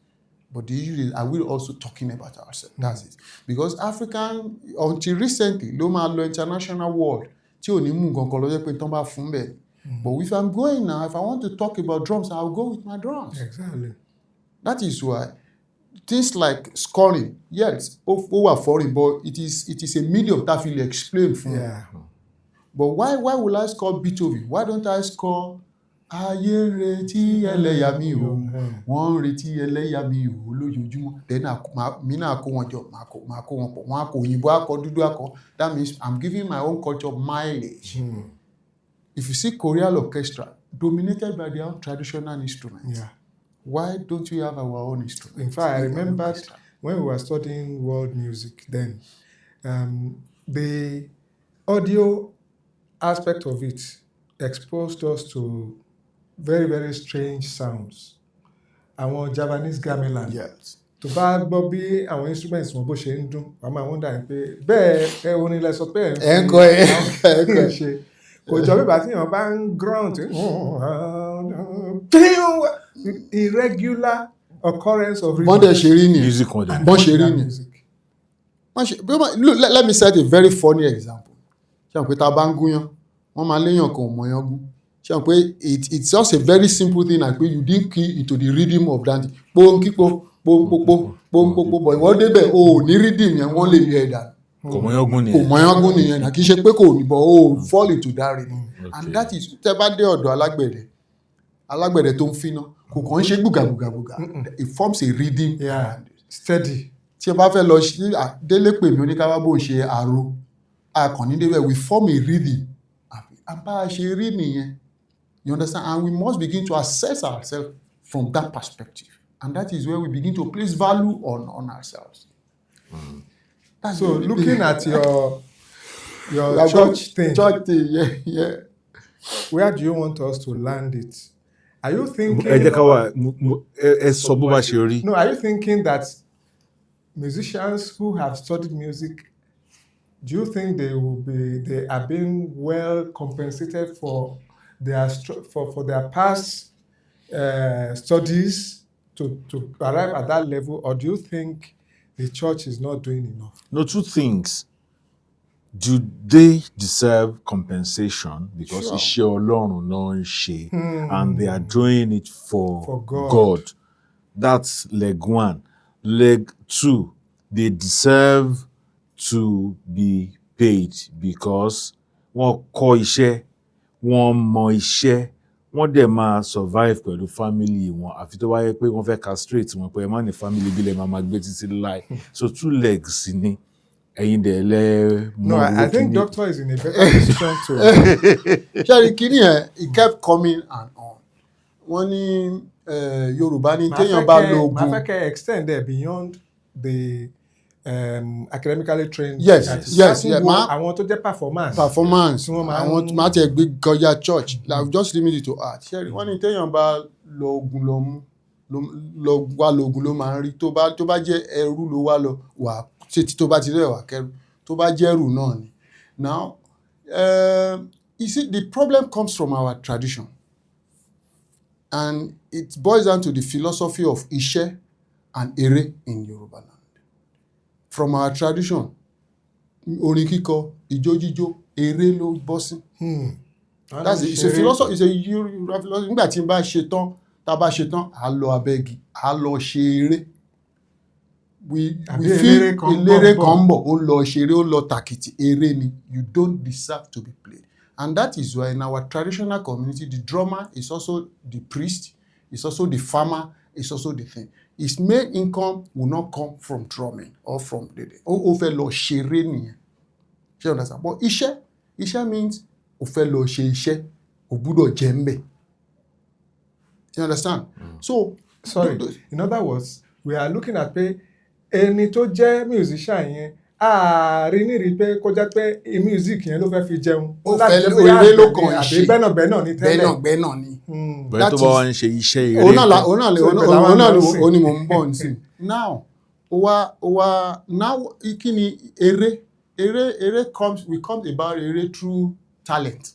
But the issue is, are we also talking about ourselves? That's it. Because African, until recently, Loma international world, but if I'm going now, if I want to talk about drums, I'll go with my drums. Exactly. That is why things like scoring, yes, over foreign, but it is a medium that will explain for me. But why will I score Beethoven? Why don't I score Ayé retí ẹlẹ́yà mi o, wọ́n retí ẹlẹ́yà mi o lójoojúmọ́. Then mi náà kó wọn jọ, máa kó wọn pọ̀, wọ́n á kó òyìnbó akọ dúdú akọ. That means I'm giving my own culture mileage. If you see choral orchestra dominated by their own traditional instruments, why don't we have our own instruments? In fact, I remember when we were studying world music then, the audio aspect of it exposed us to very, very strange sounds. Àwọn Javanese gamelan. Yes. Tó bá gbọ́ bí àwọn instruments wọn bó ṣe ń dún, wọ́n máa wonder pé bẹ́ẹ̀ ẹ orin lẹ sọ pé ẹ̀ ń kọ́ ṣe. Kò jọ bí bàtí èèyàn bá ń grunt, irregular occurrence of rhythm. Music. Let me set a very funny example. Ṣé àwọn pé tá a bá ń gúnyán, wọ́n máa léèyàn kan ò mọ̀yán gún. Ṣé àwọn pé it's just a very simple thing like pé you didn't key into the rhythm of that. Pọ́nkípọ́, pọ́nkípọ́, but ìwọ́n débẹ̀ o ò ní rhythm yẹn wọ́n lè lé ẹ̀dá. Kò mọ̀yán gún nìyẹn náà kì í ṣe pé kò ní bọ̀ o fall into that rhythm. And that is tẹ́ bá dé ọ̀dọ̀ alágbẹ̀dẹ tó ń finá kò kàn ń ṣe gbùgàgbùgà. It forms a rhythm. Steady. Tí ẹ bá fẹ́ lọ délé pè mí oníkàwá bó ń ṣe àrò akànnì débẹ̀ we form a rhythm. Àbá ṣe rí nìyẹn. You understand? And we must begin to assess ourselves from that perspective. And that is where we begin to place value on ourselves. So looking at your church thing, yeah. Where do you want us to land it? Are you thinking? No, are you thinking that musicians who have studied music, do you think they are being well compensated for their past studies to arrive at that level, or do you think the church is not doing enough? No, two things. Do they deserve compensation because iṣẹ́ Ọlọ́run náà ń ṣe and they are doing it for God? That's leg one. Leg two, they deserve to be paid because wọ́n kọ́ iṣẹ́, wọ́n mọ iṣẹ́, wọ́n dẹ̀ máa survive pẹ̀lú family wọn àfi tó wáyé pé wọ́n fẹ́ castrate wọn pé ẹ má ní family bí lè máa gbé títí láì. So two legs ni. No, I think doctor is in a better position to. Ṣé kìíní ẹ̀ it kept coming and on. Wọ́n ní Yorùbá ní téèyàn bá lo oògùn. Màá fẹ́ kẹ́ extend there beyond the academically trained. Yes. Àwọn tó jẹ́ performance. Àwọn máa tẹ̀ gbé kọjá church. Like just limit it to art. Ṣé wọ́n ní téèyàn bá lo oògùn lọ oògùn ló máa ń rí tó bá jẹ́ ẹrú ló wá lọ wà. Tó bá ti rẹ̀ wá kẹrù tó bá jẹ́rù náà ni. Now, you see, the problem comes from our tradition. And it boils down to the philosophy of Iṣẹ́ and Ere in Yoruba land. from our tradition orin kíkọ ijó jíjó eré ló bọ́ sí. That's it. It's a philosophy. It's a philosophy. Nígbà tí n bá ṣe tán tá a bá ṣe tán à lọ abẹ́gi à lọ ṣe eré. We feel eléré kan ń bọ̀ ó lọ ṣeré ó lọ tàkìtì eré ni. You don't deserve to be played. And that is why in our traditional community the drummer is also the priest, is also the farmer, is also the thing. His main income will not come from drumming or from the ó fẹ́ lọ ṣeré nìyẹn. You understand? But iṣẹ́ means ó fẹ́ lọ ṣe iṣẹ́ ó gbọ́dọ̀ jẹ ńbẹ̀. You understand? So sorry, in other words, we are looking at pé ẹni tó jẹ́ musician yẹn ààrin ní rí pé kó jẹ́ pé music yẹn ló fẹ́ fi jẹun. Ó fẹ́ eré ló kàn ṣe. Àbí gbẹ́nàgbẹ́nà ní tẹ́lẹ̀. Gbẹ́nàgbẹ́nà ni. Bẹ́ẹ̀ tó bá wá ń ṣe iṣẹ́ eré. Òun náà ni mò ń bọ̀ nísìn. Now now kí ni eré comes about eré through talent.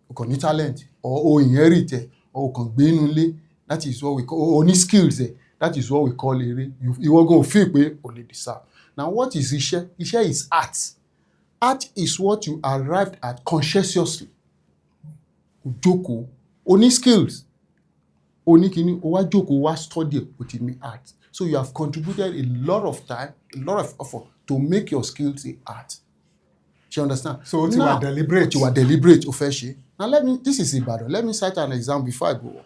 O kàn ní talent or o inherit ẹ̀ or o kàn gbé inú ilé, that is what we call o ní skills ẹ̀, that is what we call eré. Ìwọ gan feel pé o lè deserve. Now what is iṣẹ́? Iṣẹ́ is art. Art is what you arrived at consciously. O jókòó, o ní skills, o ní kíní, o wá jókòó, wá study o ti ní art. So you have contributed a lot of time, a lot of effort to make your skills a art. Do you understand? So you are deliberate. You are deliberate, o fẹ́ ṣe. Now this is Ibadan. Let me cite an example before I go on.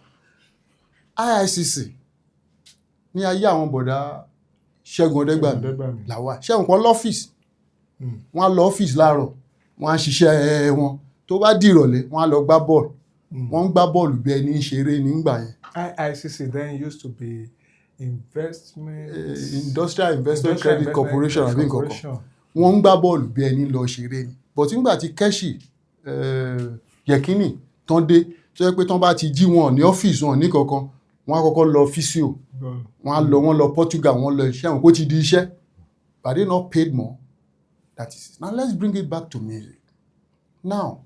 IICC ní ayé àwọn bọ̀dá Ṣẹ́gun Ọdẹ́gbàmí làwà. Ṣẹ́gun kan lọ́fíìsì. Wọ́n á lọ ọ́fíìsì láàárọ̀, wọ́n á ṣiṣẹ́ wọn. Tó bá di ìrọ̀lẹ́, wọ́n á lọ gbá bọ́ọ̀lù. Wọ́n ń gbá bọ́ọ̀lù bí ẹni ń ṣeré nígbà yẹn. IICC then used to be Industrial Investment Credit Corporation àbí nǹkan kan. Wọ́n ń gbá bọ́ọ̀lù bí ẹni lọ ṣeré ni. But nígbà tí Kẹ́ṣì Yẹ̀kínì tán dé tó yẹ pé tán bá ti jí wọn ní ọ́fíìsì wọn ní kankan wọ́n á kọ́kọ́ lọ físíò wọ́n lọ Portugal wọ́n lọ iṣẹ́ wọn kó ti di iṣẹ́ but they not paid more. That is it. Now let's bring it back to music. Now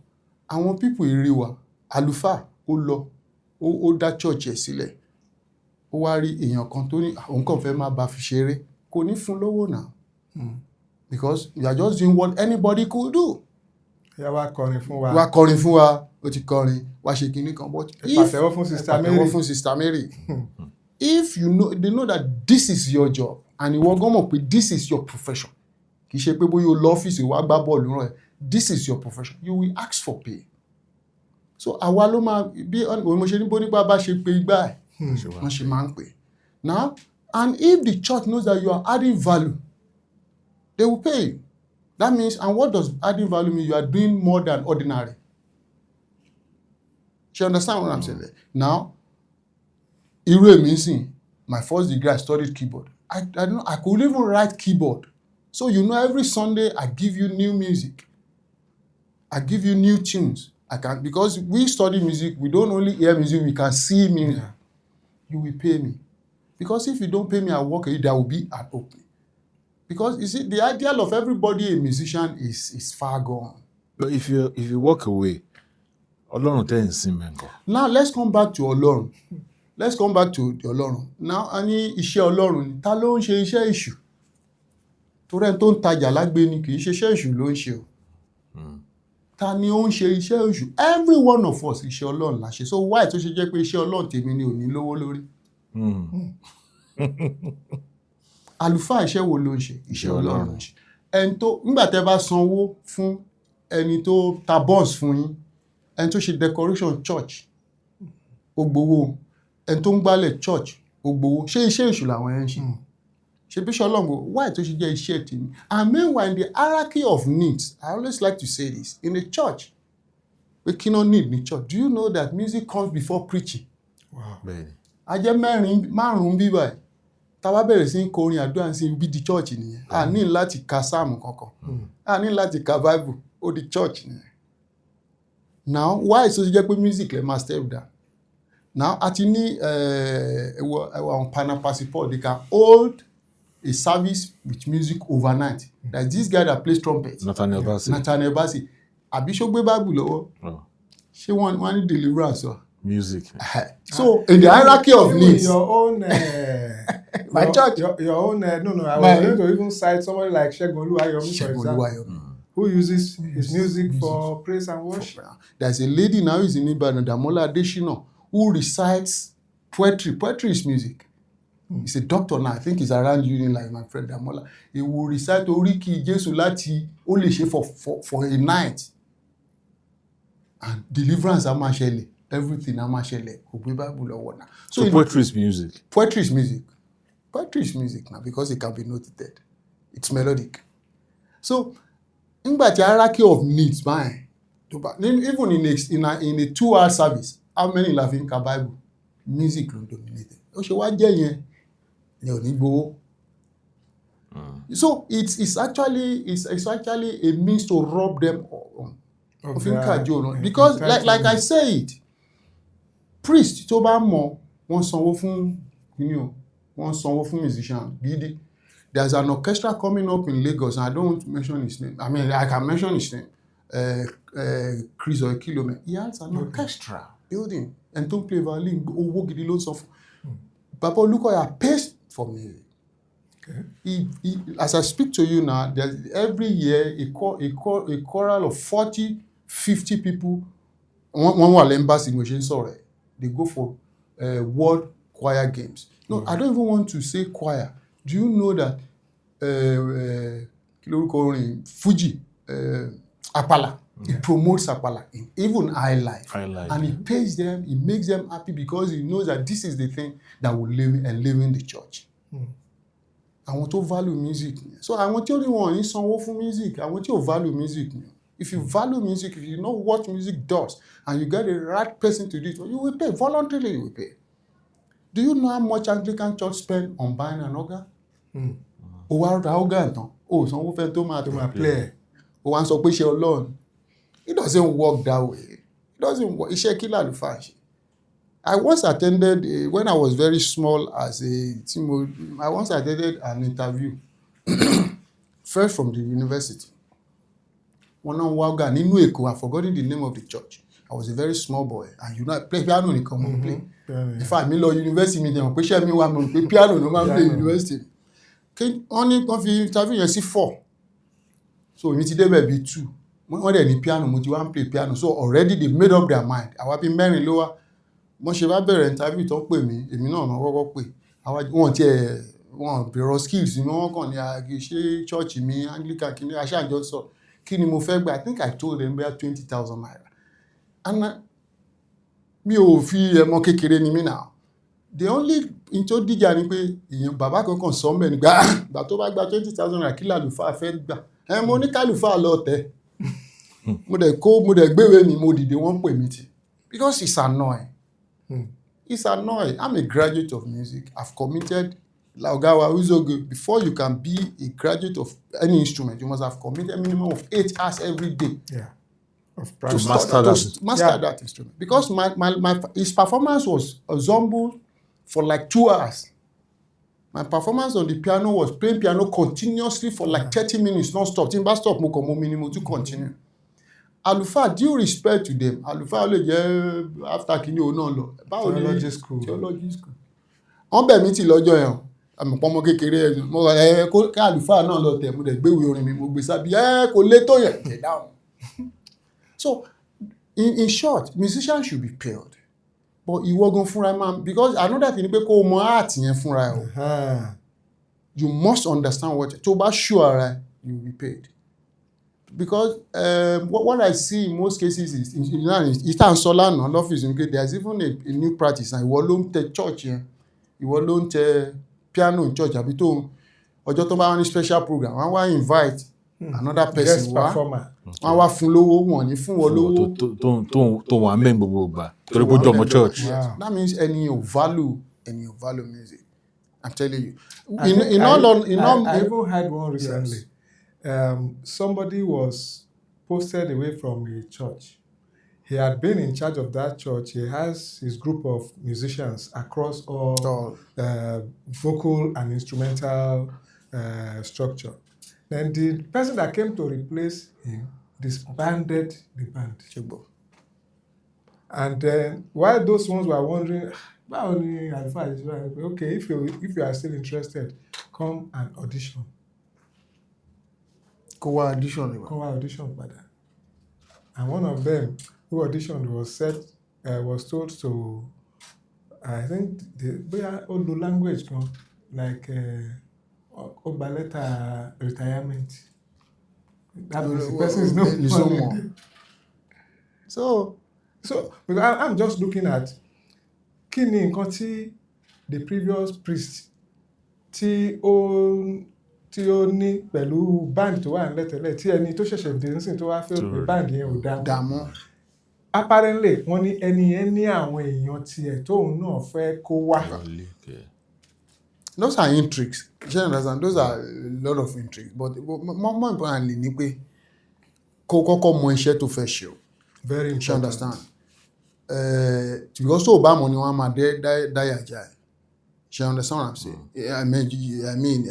àwọn people eré wa àlùfáà ó lọ ó dá church ẹ̀ sílẹ̀ ó wá rí èèyàn kan tó ní òun kàn fẹ́ máa bá fi ṣeré kò ní fún lówó náà because you are just doing what anybody could do. Wá kọrin fún wa ó ti kọrin wá ṣe kinní kan but pàtẹ́wọ́ fún Sister Mary if you know they know that this is your job and ìwọ gan mọ̀ pé this is your profession kì í ṣe pé bóyá o lọ ọ́fíìsì wá gbá bọ́ọ̀lù rán ẹ this is your profession you will ask for pay. So àwa ló máa bí mo ṣe ní bó nípa bá ṣe pé igbá ẹ̀ wọ́n ṣe máa ń pè. Now and if the church knows that you are adding value they will pay you. That means, and what does adding value mean? You are doing more than ordinary. You understand what I'm saying there? Now, irú èmi nsìn, my first degree I studied keyboard. I could even write keyboard. So you know every Sunday I give you new music. I give you new tunes. Because we study music, we don't only hear music, we can see music. Yeah. You will pay me. Because if you don't pay me at work, there will be an opening. Because you see, the ideal of everybody a musician is far gone. But if you walk away, Ọlọ́run tẹ́ ń sìn mẹ́ńkọ́. Now let's come back to Ọlọ́run. Let's come back to the Ọlọ́run. Now a ní iṣẹ́ Ọlọ́run ni. Ta ló ń ṣe iṣẹ́ èṣù? Torí ẹni tó ń tajà lágbé ni kì í ṣe iṣẹ́ èṣù ló ń ṣe o. Ta ni ó ń ṣe iṣẹ́ èṣù? Every one of us iṣẹ́ Ọlọ́run la ṣe. So why tó ṣe jẹ́ pé iṣẹ́ Ọlọ́run tèmi ni ò ní lówó lórí? Àlùfáà iṣẹ́ wo ló ń ṣe? Iṣẹ́ Ọlọ́run ṣe. Ẹni tó nígbà tẹ́ bá sanwó fún ẹni tó ta buns fún yín, ẹni tó ṣe decoration church, ó gbowó. Ẹni tó ń gbálẹ̀ church, ó gbowó. Ṣé iṣẹ́ èṣù làwọn ẹ̀ ń ṣe? Ṣé bí iṣẹ́ Ọlọ́run go, why tó ṣe jẹ́ iṣẹ́ tèmi? And meanwhile in the hierarchy of needs, I always like to say this, in the church, we cannot need ní church. Do you know that music comes before preaching? Wow. Bẹ́ẹ̀ni. A jẹ́ márùn-ún bí báyìí. Táwa bẹ̀rẹ̀ sí kọrin àdúrà sí ibi di church nìyẹn. A ní láti ka sáàmù kankan. A ní láti ka Bible, ó di church nìyẹn. Now, why so jẹ́ pé music lè máa step down? Now, a ti ní àwọn Pana Passport, they can hold a service with music overnight. Like this guy that plays trumpet. Nathaniel Bassey. Àbí ṣó gbé Bible lọ́wọ́. Ṣé wọ́n ní deliverance o? Music. So in the hierarchy of needs. Your own My church. Your own, no, I My- was going to even cite somebody like Segun Oluwayomi, for example, who uses his music for praise and worship. There's a lady now who's in Ibadan, Damola Adeshina, who recites poetry. Poetry is music. He's a doctor now. I think he's around Union like my friend Damola. He will recite Oriki Jesu láti ó lè ṣe for a night. And deliverance á máa ṣẹlẹ̀. Everything á máa ṣẹlẹ̀. Kò gbé Bible lọ́wọ́ náà. So poetry is music. Poetry is music. Poetry is music now because it can be noted. It's melodic. So, nígbà tí hierarchy of needs báyìí, even in a 2-hour service, how many la fi ń ka Bible? Music ló dominate. Ó ṣe wá jẹ́ yẹn ni ò ní gbowó. So it's actually a means to rob them on. Because like I said, priest tó bá mọ̀ wọ́n sanwó fún wọ́n sanwó fún musician gidi. There's an orchestra coming up in Lagos, and I don't want to mention his name. I mean, I can mention his name. Chris Oekilome. He has an orchestra building and don't play violin. Owó gidi ló ń san fún. Papa Olukoya pays for music. Okay. He, as I speak to you now, there's every year a choral of 40, 50 people. One wà embassy mo ṣe ń sọ̀rọ̀. They go for world choir games. No, I don't even want to say choir. Do you know that FUJI, Apala, he promotes Apala, even high life. And he pays them, he makes them happy because he knows that this is the thing that will live in the church. I want to value music. So I want you to want sanwó fún music. I want you to value music. If you value music, if you know what music does, and you get the right person to do it, you will pay. Voluntarily, you will pay. Do you know how much Anglican Church spend on buying an organ? O wá ra organ tán, o sanwó fẹ́ tó máa play. O wá ń sọ pé ṣe Ọlọ́run. It doesn't work that way. It doesn't work. Iṣẹ́ kí làlùfáà ṣe. I once attended, when I was very small as a teen, I once attended an interview, first from the university. One on Waga, nínú Èkó, I've forgotten the name of the church. I was a very small boy, and I play piano in common play. In fact, me law university, me dem pe me wa mo play piano no man play university. Only kan fi interview yẹn sí 4. So mi ti débẹ̀ bí 2. Wọ́n dẹ̀ ní piano, mo ti wá play piano. So already they made up their mind. Àwa bí mẹ́rin ló wá. Mo ṣe bá bẹ̀rẹ̀ interview tó pè mí, èmi náà mo kọ́kọ́ pè. Àwa wọ́n bẹ̀rẹ̀ skills mi, wọ́n kàn ní agi ṣe church mi Anglican kini aṣáájọ sọ. Kí ni mo fẹ́ gbà? I think I told them about 20,000 naira. And mi ò fi ẹmọ kékeré ni mí náà. The only in tó díjà ni pé èèyàn bàbá kankan sọ mẹ́ nígbà gbà tó bá gba 20,000 naira kí làlùfáà fẹ́ gbà. Mo ní kálùfáà lọ tẹ́. Mo dẹ̀ gbéwé mi, mo dìde wọ́n pè mí tì. Because it's annoying. It's annoying. I'm a graduate of music. I've committed, Laugawa Uzogo, before you can be a graduate of any instrument, you must have committed a minimum of 8 hours every day. Yeah. To master that instrument. Because his performance was ensemble for like 2 hours. My performance on the piano was playing piano continuously for like 30 minutes non-stop. Timba stop mo komo minimum to continue. Àlùfáà, due respect to them, àlùfáà lè jẹ́ after kini o náà lọ. Theology school. Wọ́n bẹ̀ mí tì lọ́jọ́ yẹn. Àmì pọ́nmọ́ kékeré mo kí àlùfáà náà lọ tẹ̀ mo dẹ̀ gbéwèé orin mi mo gbé sábì kò lé tó yẹn. Get down. So, in short, musicians should be paid. But ìwọ gan fúnra man, because another thing ni pé kó o mọ art yẹn fúnra ẹ̀. You must understand what tó bá sure ara you will be paid. Because what I see in most cases is ìtàn sọ́lá náà lọ́fíìsì ni pé there's even a new practice and ìwọ ló ń tẹ church yẹn, ìwọ ló ń tẹ piano in church àbí tó ọjọ́ tó bá wá ní special program wọ́n wá invite another person wá wọ́n wá fún lówó wọ́n ní fún wọn lówó tó wà mẹ́rin gbogbo ìgbà torí pé jọmọ church. That means any value music. I'm telling you. I even had one recently. Somebody was posted away from a church. He had been in charge of that church. He has his group of musicians across all vocal and instrumental structure. Then the person that came to replace him disbanded the band. And then while those ones were wondering, báwo ni àlùfáà yìí ṣe wá pé okay if you are still interested come and audition. kó wá audition rẹ̀ wá. Come audition padà. And one of them who auditioned was told to, I think, bóyá ó lo language kan like ó gba letter retirement. That means the person is no more. So because I'm just looking at kí ni nǹkan tí the previous priest tí ó ní pẹ̀lú band tó wà nílẹ̀ tẹ́lẹ̀ tí ẹni tó ṣẹ̀ṣẹ̀ dé nísìn tó wá fẹ́ pé band yẹn ò dààmú. Apparently wọ́n ní ẹni yẹn ní àwọn èèyàn tiẹ̀ tóun náà fẹ́ kó wá. Those are intrigues. You understand? Those are a lot of intrigues. But more importantly ni pé kó kọ́kọ́ mọ iṣẹ́ tó fẹ́ ṣe o. Very important. You understand? Because tó o bá mọ̀ ni wọ́n á máa dáyà já ẹ̀. You understand what I'm saying? I mean,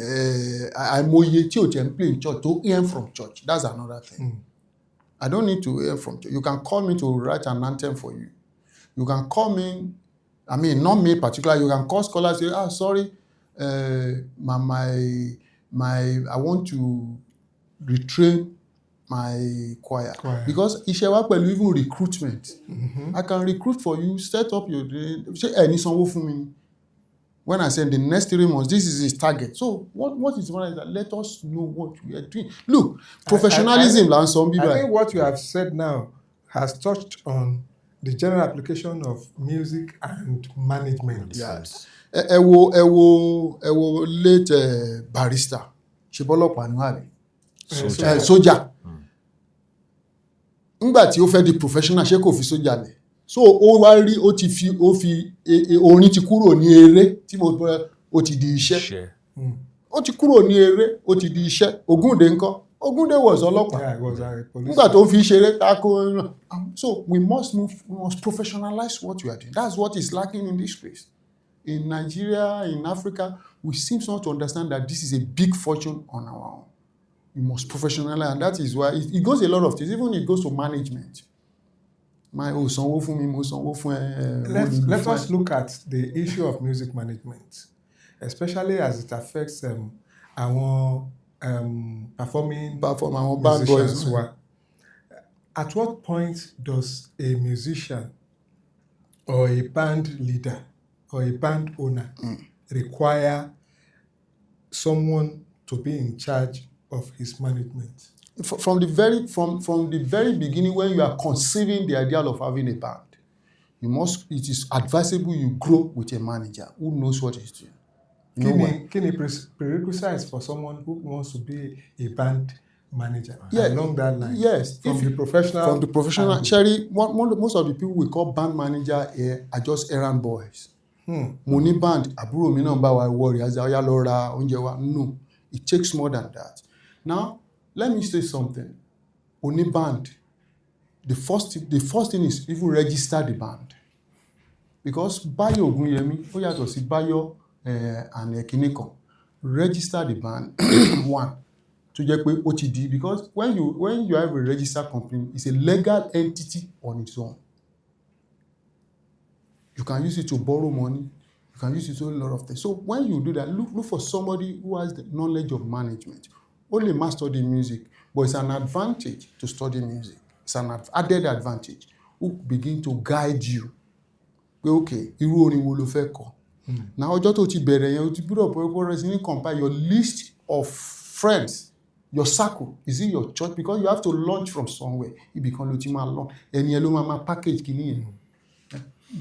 àìmọye tí o tẹ̀ ń play in church to hear from church. That's another thing. I don't need to hear from church. You can call me to write an anthem for you. You can call me, I mean, not me particularly. You can call scholars and say, sorry, I want to retrain my choir. Because iṣẹ́ wa pẹ̀lú even recruitment. I can recruit for you, set up your day. Ṣé ẹni sanwó fún mi? When I say the next 3 months, this is his target. So what is one is that let us know what we are doing. Look, professionalism là ń sọ bí báyìí. I think what you have said now has touched on the general application of music and management. Yes. Ẹ wo late barrister ṣe bọ́lọ́pàá ní wàbí. Sójà. Nígbà tí ó fẹ́ di professional ṣé kò fi sójà lẹ̀. So ó wá rí ó fi orin ti kúrò ní eré tí mo bọ́ ó ti di iṣẹ́. Ó ti kúrò ní eré ó ti di iṣẹ́. Ògúndé ńkọ́? Ògúndé was ọlọ́pàá. Yeah, he was a police. Nígbà tó fi ṣeré tako. So we must professionalize what we are doing. That's what is lacking in this place. In Nigeria, in Africa, we seem not to understand that this is a big fortune on our own. We must professionalize, and that is why it goes a lot of things. Even it goes to management. Let us look at the issue of music management, especially as it affects our performing band boys. At what point does a musician or a band leader or a band owner require someone to be in charge of his management? From the very beginning, when you are conceiving the idea of having a band, it is advisable you grow with a manager who knows what he's doing. Can you prerequisites for someone who wants to be a band manager along that line? Yes. From the professional. Sherry, most of the people we call band manager here are just errand boys. Mo ní band, àbúrò mi náà bá wa worry, ọ̀yá lọ ra oúnjẹ wa. No, it takes more than that. Now, let me say something. Only band. The first thing is even register the band. Because Bayo Ogunyemi, ó yàtọ̀ sí Bayo and Ekinikan. Register the band. One. To jẹ́ pé ó ti di, because when you have a registered company, it's a legal entity on its own. You can use it to borrow money. You can use it to do a lot of things. So when you do that, look for somebody who has the knowledge of management. Only man study music, but it's an advantage to study music. It's an added advantage who begin to guide you. Okay, irú orin wo ló fẹ́ kọ. Now, ọjọ́ tó ti bẹ̀rẹ̀ yẹn, o ti gbọ́dọ̀ pé compile your list of friends, your circle. Is it your church? Because you have to launch from somewhere. Ibìkan ló ti máa launch. Ẹni yẹn ló máa package kìíní yẹn.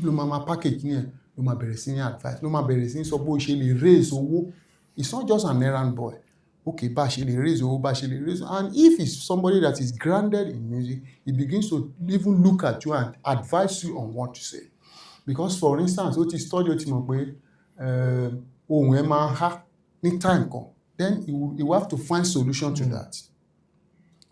Ló máa package kìíní yẹn. Ló máa bẹ̀rẹ̀ sí ní advice. Ló máa bẹ̀rẹ̀ sí ní sọ bó ṣe lè raise owó. It's not just an errand boy. Okay, bá ṣe lè raise owó, bá ṣe lè raise. And if it's somebody that is grounded in music, he begins to even look at you and advise you on what to say. Because for instance, ó ti study ó ti mọ̀ pé ohun ẹ̀ máa há ní time kan. Then you have to find solution to that.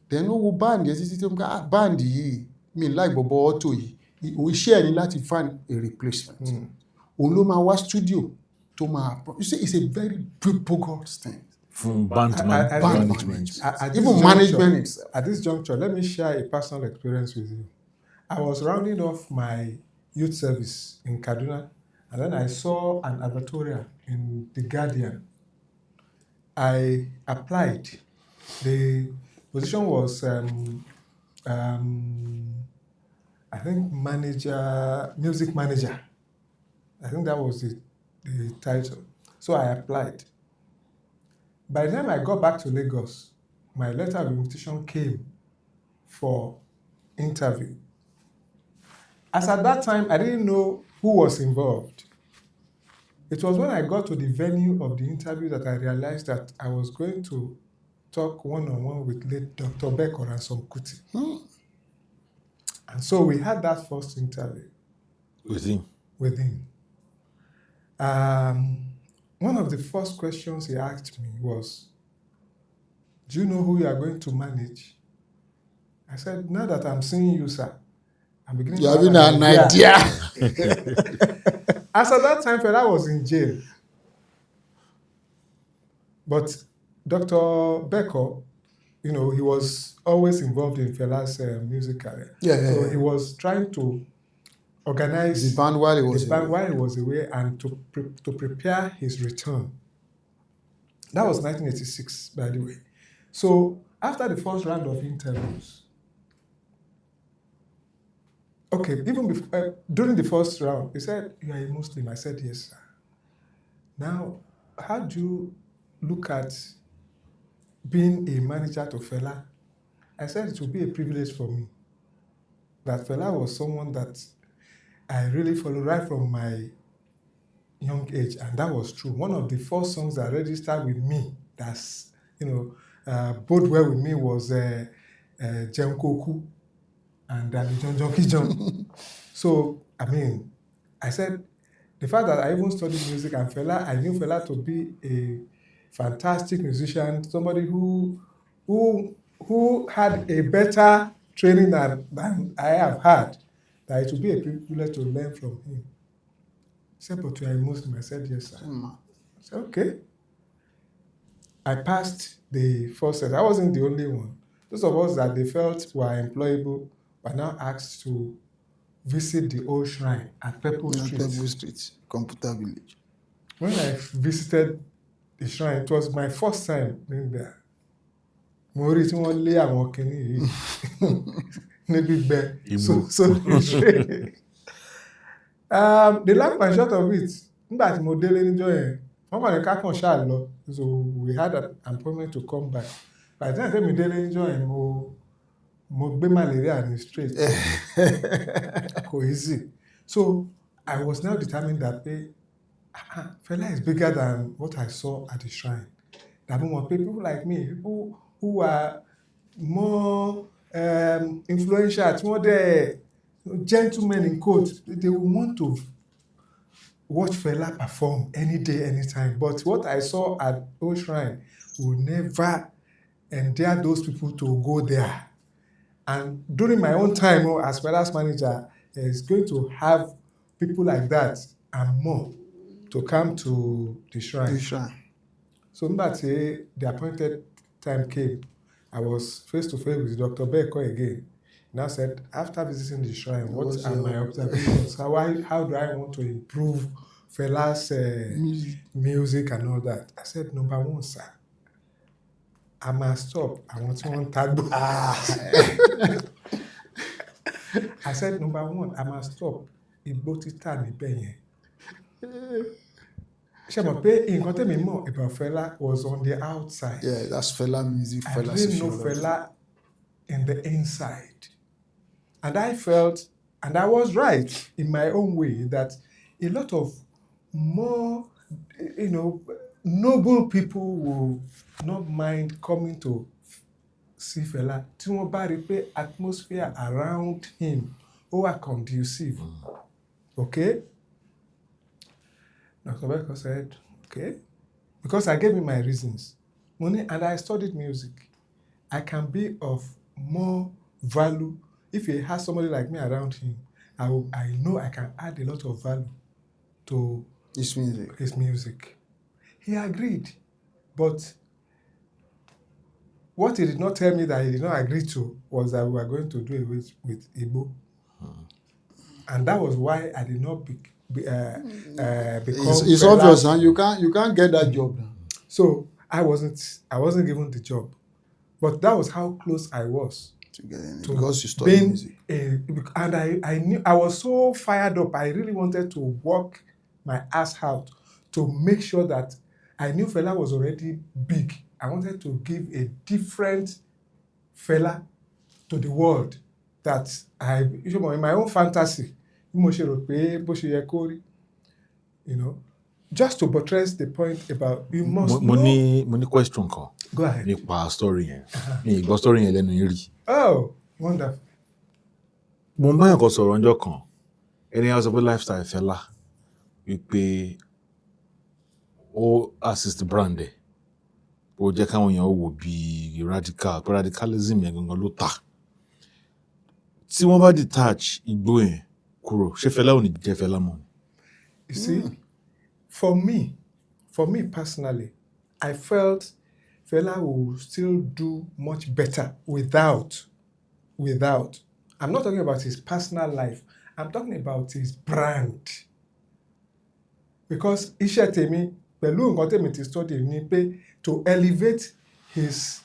Then ó wo band yẹn títí tó ń ká band yìí mi like bọ̀bọ̀ auto yìí. Iṣẹ́ ẹ̀ ní láti find a replacement. Òun ló máa wá studio tó máa. You see, it's a very bogus thing. From band management. Even management itself. At this juncture, let me share a personal experience with you. I was rounding off my youth service in Kaduna, And then I saw an advertorial in The Guardian. I applied. The position was, I think, music manager. I think that was the title. So I applied. By the time I got back to Lagos, my letter of invitation came for interview. As at that time, I didn't know who was involved. It was when I got to the venue of the interview that I realized that I was going to talk one-on-one with late Dr. Becker and some Kuti. And so we had that first interview. With him? With him. One of the first questions he asked me was, do you know who you are going to manage? I said, now that I'm seeing you, sir, I'm beginning You're to having have an idea. As at that time, Fela was in jail. But Dr. Becker, he was always involved in Fela's music career. So he was trying to organize The band while he was away and to prepare his return. That was 1986, by the way. So after the first round of interviews, even before, during the first round, he said, you are a Muslim. I said, yes, sir. Now, how do you look at being a manager to Fela? I said it would be a privilege for me. That Fela was someone that I really followed right from my young age, and that was true. One of the first songs that registered with me, that's, bode well with me, was Jenkoku and John Kijon. So, I said, the fact that I even studied music and Fela, I knew Fela to be a fantastic musician, somebody who had a better training than I have had, that it would be a privilege to learn from him. He said, but you are a Muslim. I said, yes, sir. I said, okay. I passed the first set. I wasn't the only one. Those of us that they felt were employable were now asked to visit the old shrine at Purple Street. Computer Village. When I visited the shrine, it was my first time being there. Mo rí tí wọ́n lé àwọn kinní yìí ní gbígbẹ. So the long and short of it, nígbà tí mo délé níjọ́ yẹn, wọ́n kàn ní ká kàn ṣáà lọ. So we had an appointment to come back. By the time tẹ́mi délé níjọ́ yẹn, mo gbé malaria ní straight. Kò easy. So I was now determined that Fela is bigger than what I saw at the shrine. That people like me, people who are more influential, more gentlemen in quotes, they will want to watch Fela perform any day, anytime. But what I saw at Old Shrine will never endear those people to go there. And during my own time as Fela's manager, is going to have people like that and more to come to the shrine. So the appointed time came. I was face to face with Dr. Becker again. And I said, after visiting the shrine, what are my observations? How do I want to improve Fela's music and all that? I said, number one, sir, I must stop. I want to tagbo. I said, number one, I must stop. Igbo títà níbẹ̀ yẹn. Ṣé mo pé nǹkan tẹ́mi mọ̀ about Fela was on the outside. Yeah, that's Fela music. I didn't know Fela in the inside. And I felt, and I was right in my own way, that a lot of more, noble people will not mind coming to see Fela. Tí wọ́n bá rí pé atmosphere around him are conducive. Okay? Dr. Becker said, okay. Because I gave him my reasons. And I studied music. I can be of more value if he has somebody like me around him. I know I can add a lot of value to his music. He agreed. But what he did not tell me that he did not agree to was that we were going to do it with Igbo. And that was why I did not become. It's obvious, and you can't get that job now. So I wasn't given the job, but that was how close I was to because you studied music. And I knew I was so fired up. I really wanted to work my ass out to make sure that I knew Fela was already big. I wanted to give a different Fela to the world that in my own fantasy, you know, just to buttress the point about you must know. Money question kan. Go ahead. Nípa story yẹn. Mi gbọ́ story yẹn lẹ́nu yín rí. Oh, wonderful. Mo bá yàn kan sọ̀rọ̀ ọjọ́ kan. Ẹni á sọ pé lifestyle Fela wípé ó assist brand ẹ̀. Ó jẹ́ káwọn èèyàn wò bí radicalism yẹn gangan ló tà. Tí wọ́n bá detach igbó yẹn kúrò, ṣé Fela ò ní jẹ́ Fela mọ́? You see, for me personally, I felt Fela will still do much better without. I'm not talking about his personal life. I'm talking about his brand. Because iṣẹ́ tèmi pẹ̀lú nǹkan tèmi ti study ni pé to elevate his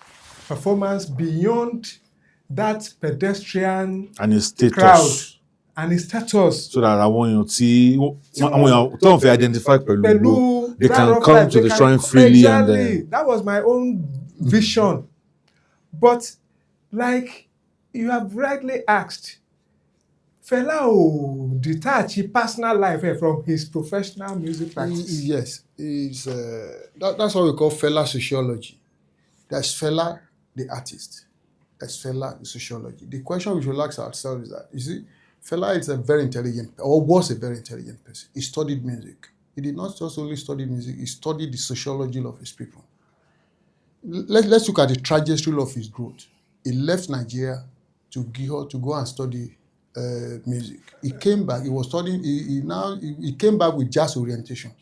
performance beyond that pedestrian and his status. Crowd and his status. So that àwọn èèyàn tí àwọn èèyàn tó ń fẹ́ identify pẹ̀lú they can come to the shrine freely. Exactly. And that was my own vision. But like you have rightly asked, Fela will detach his personal life from his professional music practice. Yes, that's what we call Fela sociology. That's Fela the artist. That's Fela the sociology. The question we should ask ourselves is that, you see, Fela is a very intelligent, or was a very intelligent person. He studied music. He did not just only study music, he studied the sociology of his people. Let's look at the trajectory of his growth. He left Nigeria to go and study music. He came back, he was studying, he came back with jazz orientation.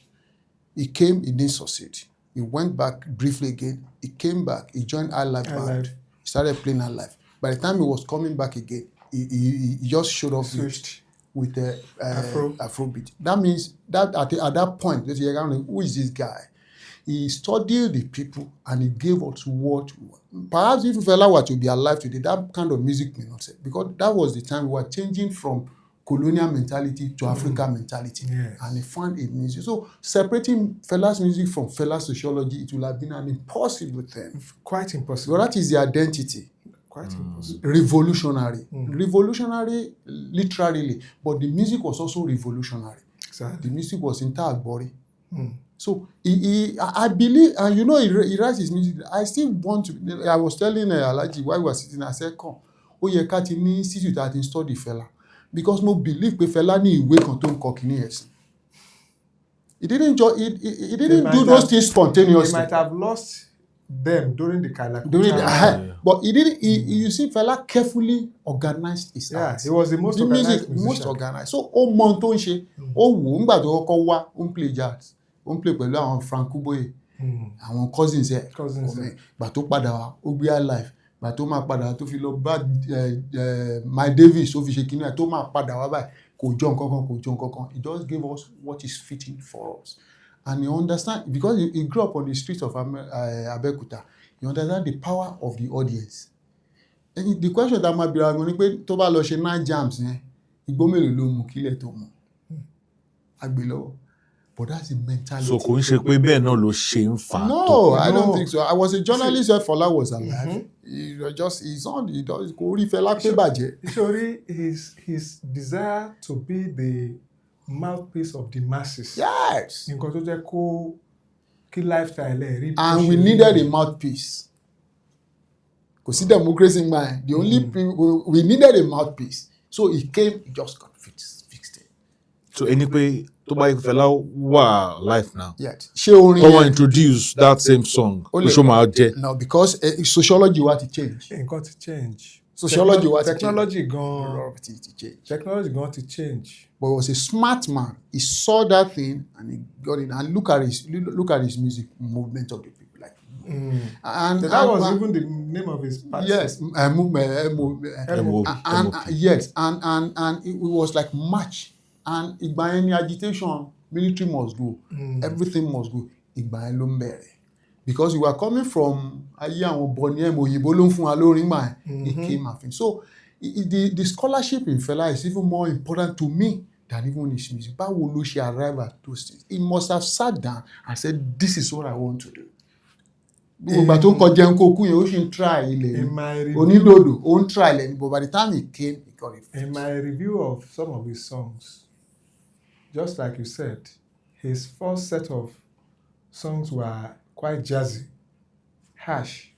He didn't succeed. He went back briefly again. He came back, he joined iLife band. He started playing iLife. By the time he was coming back again, he just showed up with Afrobeat. That means that at that point, who is this guy? He studied the people and he gave us what we want. Perhaps if Fela were to be alive today, that kind of music may not say, because that was the time we were changing from colonial mentality to African mentality. Yes. And he found a music. So separating Fela's music from Fela's sociology, it would have been an impossible thing. Quite impossible. But that is the identity. Quite impossible. Revolutionary. Revolutionary literally, but the music was also revolutionary. Exactly. The music was Inter-Agbori. So I believe, and you know, he writes his music. I still want to. I was telling Alhaji while we were sitting, I said, "Come, yẹ ká ti ní institute that in study Fela, because mo believe pé Fela ní ìwé kan tó ń kọ kíní ẹ̀sìn." He didn't do those things spontaneously. He might have lost them during the Kalakuta. But he didn't. You see, Fela carefully organized his art. He was the most organized musician. Most organized. So ó mọ tó ń ṣe. Ó wù ú nígbà tó kọ́kọ́ wá, ó ń play jazz. Ó ń play pẹ̀lú àwọn Frank Kuboye, àwọn cousins ẹ̀. Gbà tó padà wá, ó gbé iLife. Gbà tó máa padà wá tó fi lọ bá My Davis, ó fi ṣe kíní ẹ̀ tó máa padà wá báyìí. Kò jọ nǹkan kan. He just gave us what is fitting for us. And you understand, because he grew up on the streets of Abeokuta, you understand the power of the audience. And the question that might be around ni pé tó bá lọ ṣe 9 jams yẹn, igbó mélòó ló mú kílẹ̀ tó mú? Àgbélọ́wọ́. But that's the mentality. So kò ń ṣe pé bẹ́ẹ̀ náà ló ṣe ń fà á tó. No, I don't think so. I was a journalist when Fela was alive. He's on. He does. Kò rí Fela pé bàjẹ́. Surely his desire to be the mouthpiece of the masses. Yes. Nǹkan tó jẹ́ kó kí lifestyle ẹ̀ rí. And we needed a mouthpiece. Kò sí democracy in mind. The only we needed a mouthpiece. So he came, he just got fixed it. So ẹni pé tó bá yẹ Fela wà life now. Yes. Ṣé orin yẹn introduce that same song. Ṣó máa jẹ́. No, because sociology wa ti change. Nǹkan ti change. Sociology wa ti change. Technology gan ti change. But he was a smart man. He saw that thing and he got it. And look at his music movement of the people. Like, and that was even the name of his party. Yes, yes, and it was like match and ìgbà yẹn ni agitation military must go everything must go ìgbà yẹn ló ń bẹ̀rẹ̀ because you are coming from ayé àwọn Boniem òyìnbó ló ń fún wa lórí ìgbà yẹn it came after so the scholarship in Fela is even more important to me than even his music. Báwo ló ṣe arrive at those things? He must have sat down and said, this is what I want to do. Ìgbà tó ń kọ jẹun kó kú yẹn, ó ṣì ń try ilẹ̀ onídòdò, ó ń try ilẹ̀ but by the time he came, he got it. In my review of some of his songs, just like you said, his first set of songs were quite jazzy, harsh.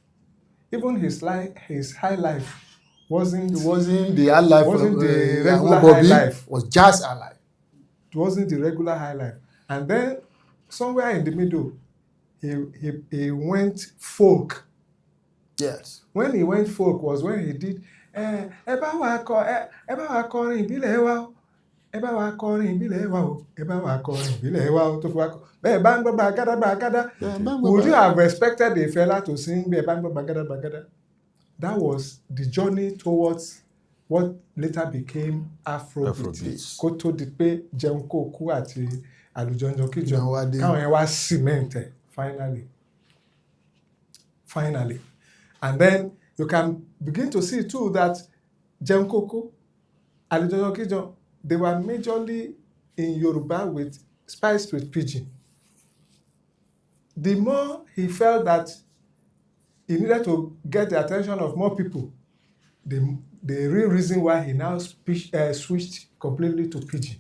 Even his high life wasn't the high life, wasn't the regular high life. Was jazz high life. It wasn't the regular high life. And then somewhere in the middle, he went folk. Yes. When he went folk was when he did ẹ bá wa kọrin ìbílẹ̀ wa o, ẹ bá wa kọrin ìbílẹ̀ wa o, ẹ bá wa kọrin ìbílẹ̀ wa o tó fi wá kọ bẹ́ẹ̀ bá ń gbọ́ gbàgádá. Would you have expected a fella to sing bẹ́ẹ̀ bá ń gbọ́ gbàgádá? That was the journey towards what later became Afrobeat. Kó tó di pé jẹun kó kú àti àlùjọ̀njọ̀ kíjọ káwọn yẹn wá cement ẹ̀ finally. And then you can begin to see too that jẹun kó kú àlùjọ̀njọ̀ kíjọ they were majorly in Yoruba spiced with pidgin. The more he felt that he needed to get the attention of more people, the real reason why he now switched completely to pidgin.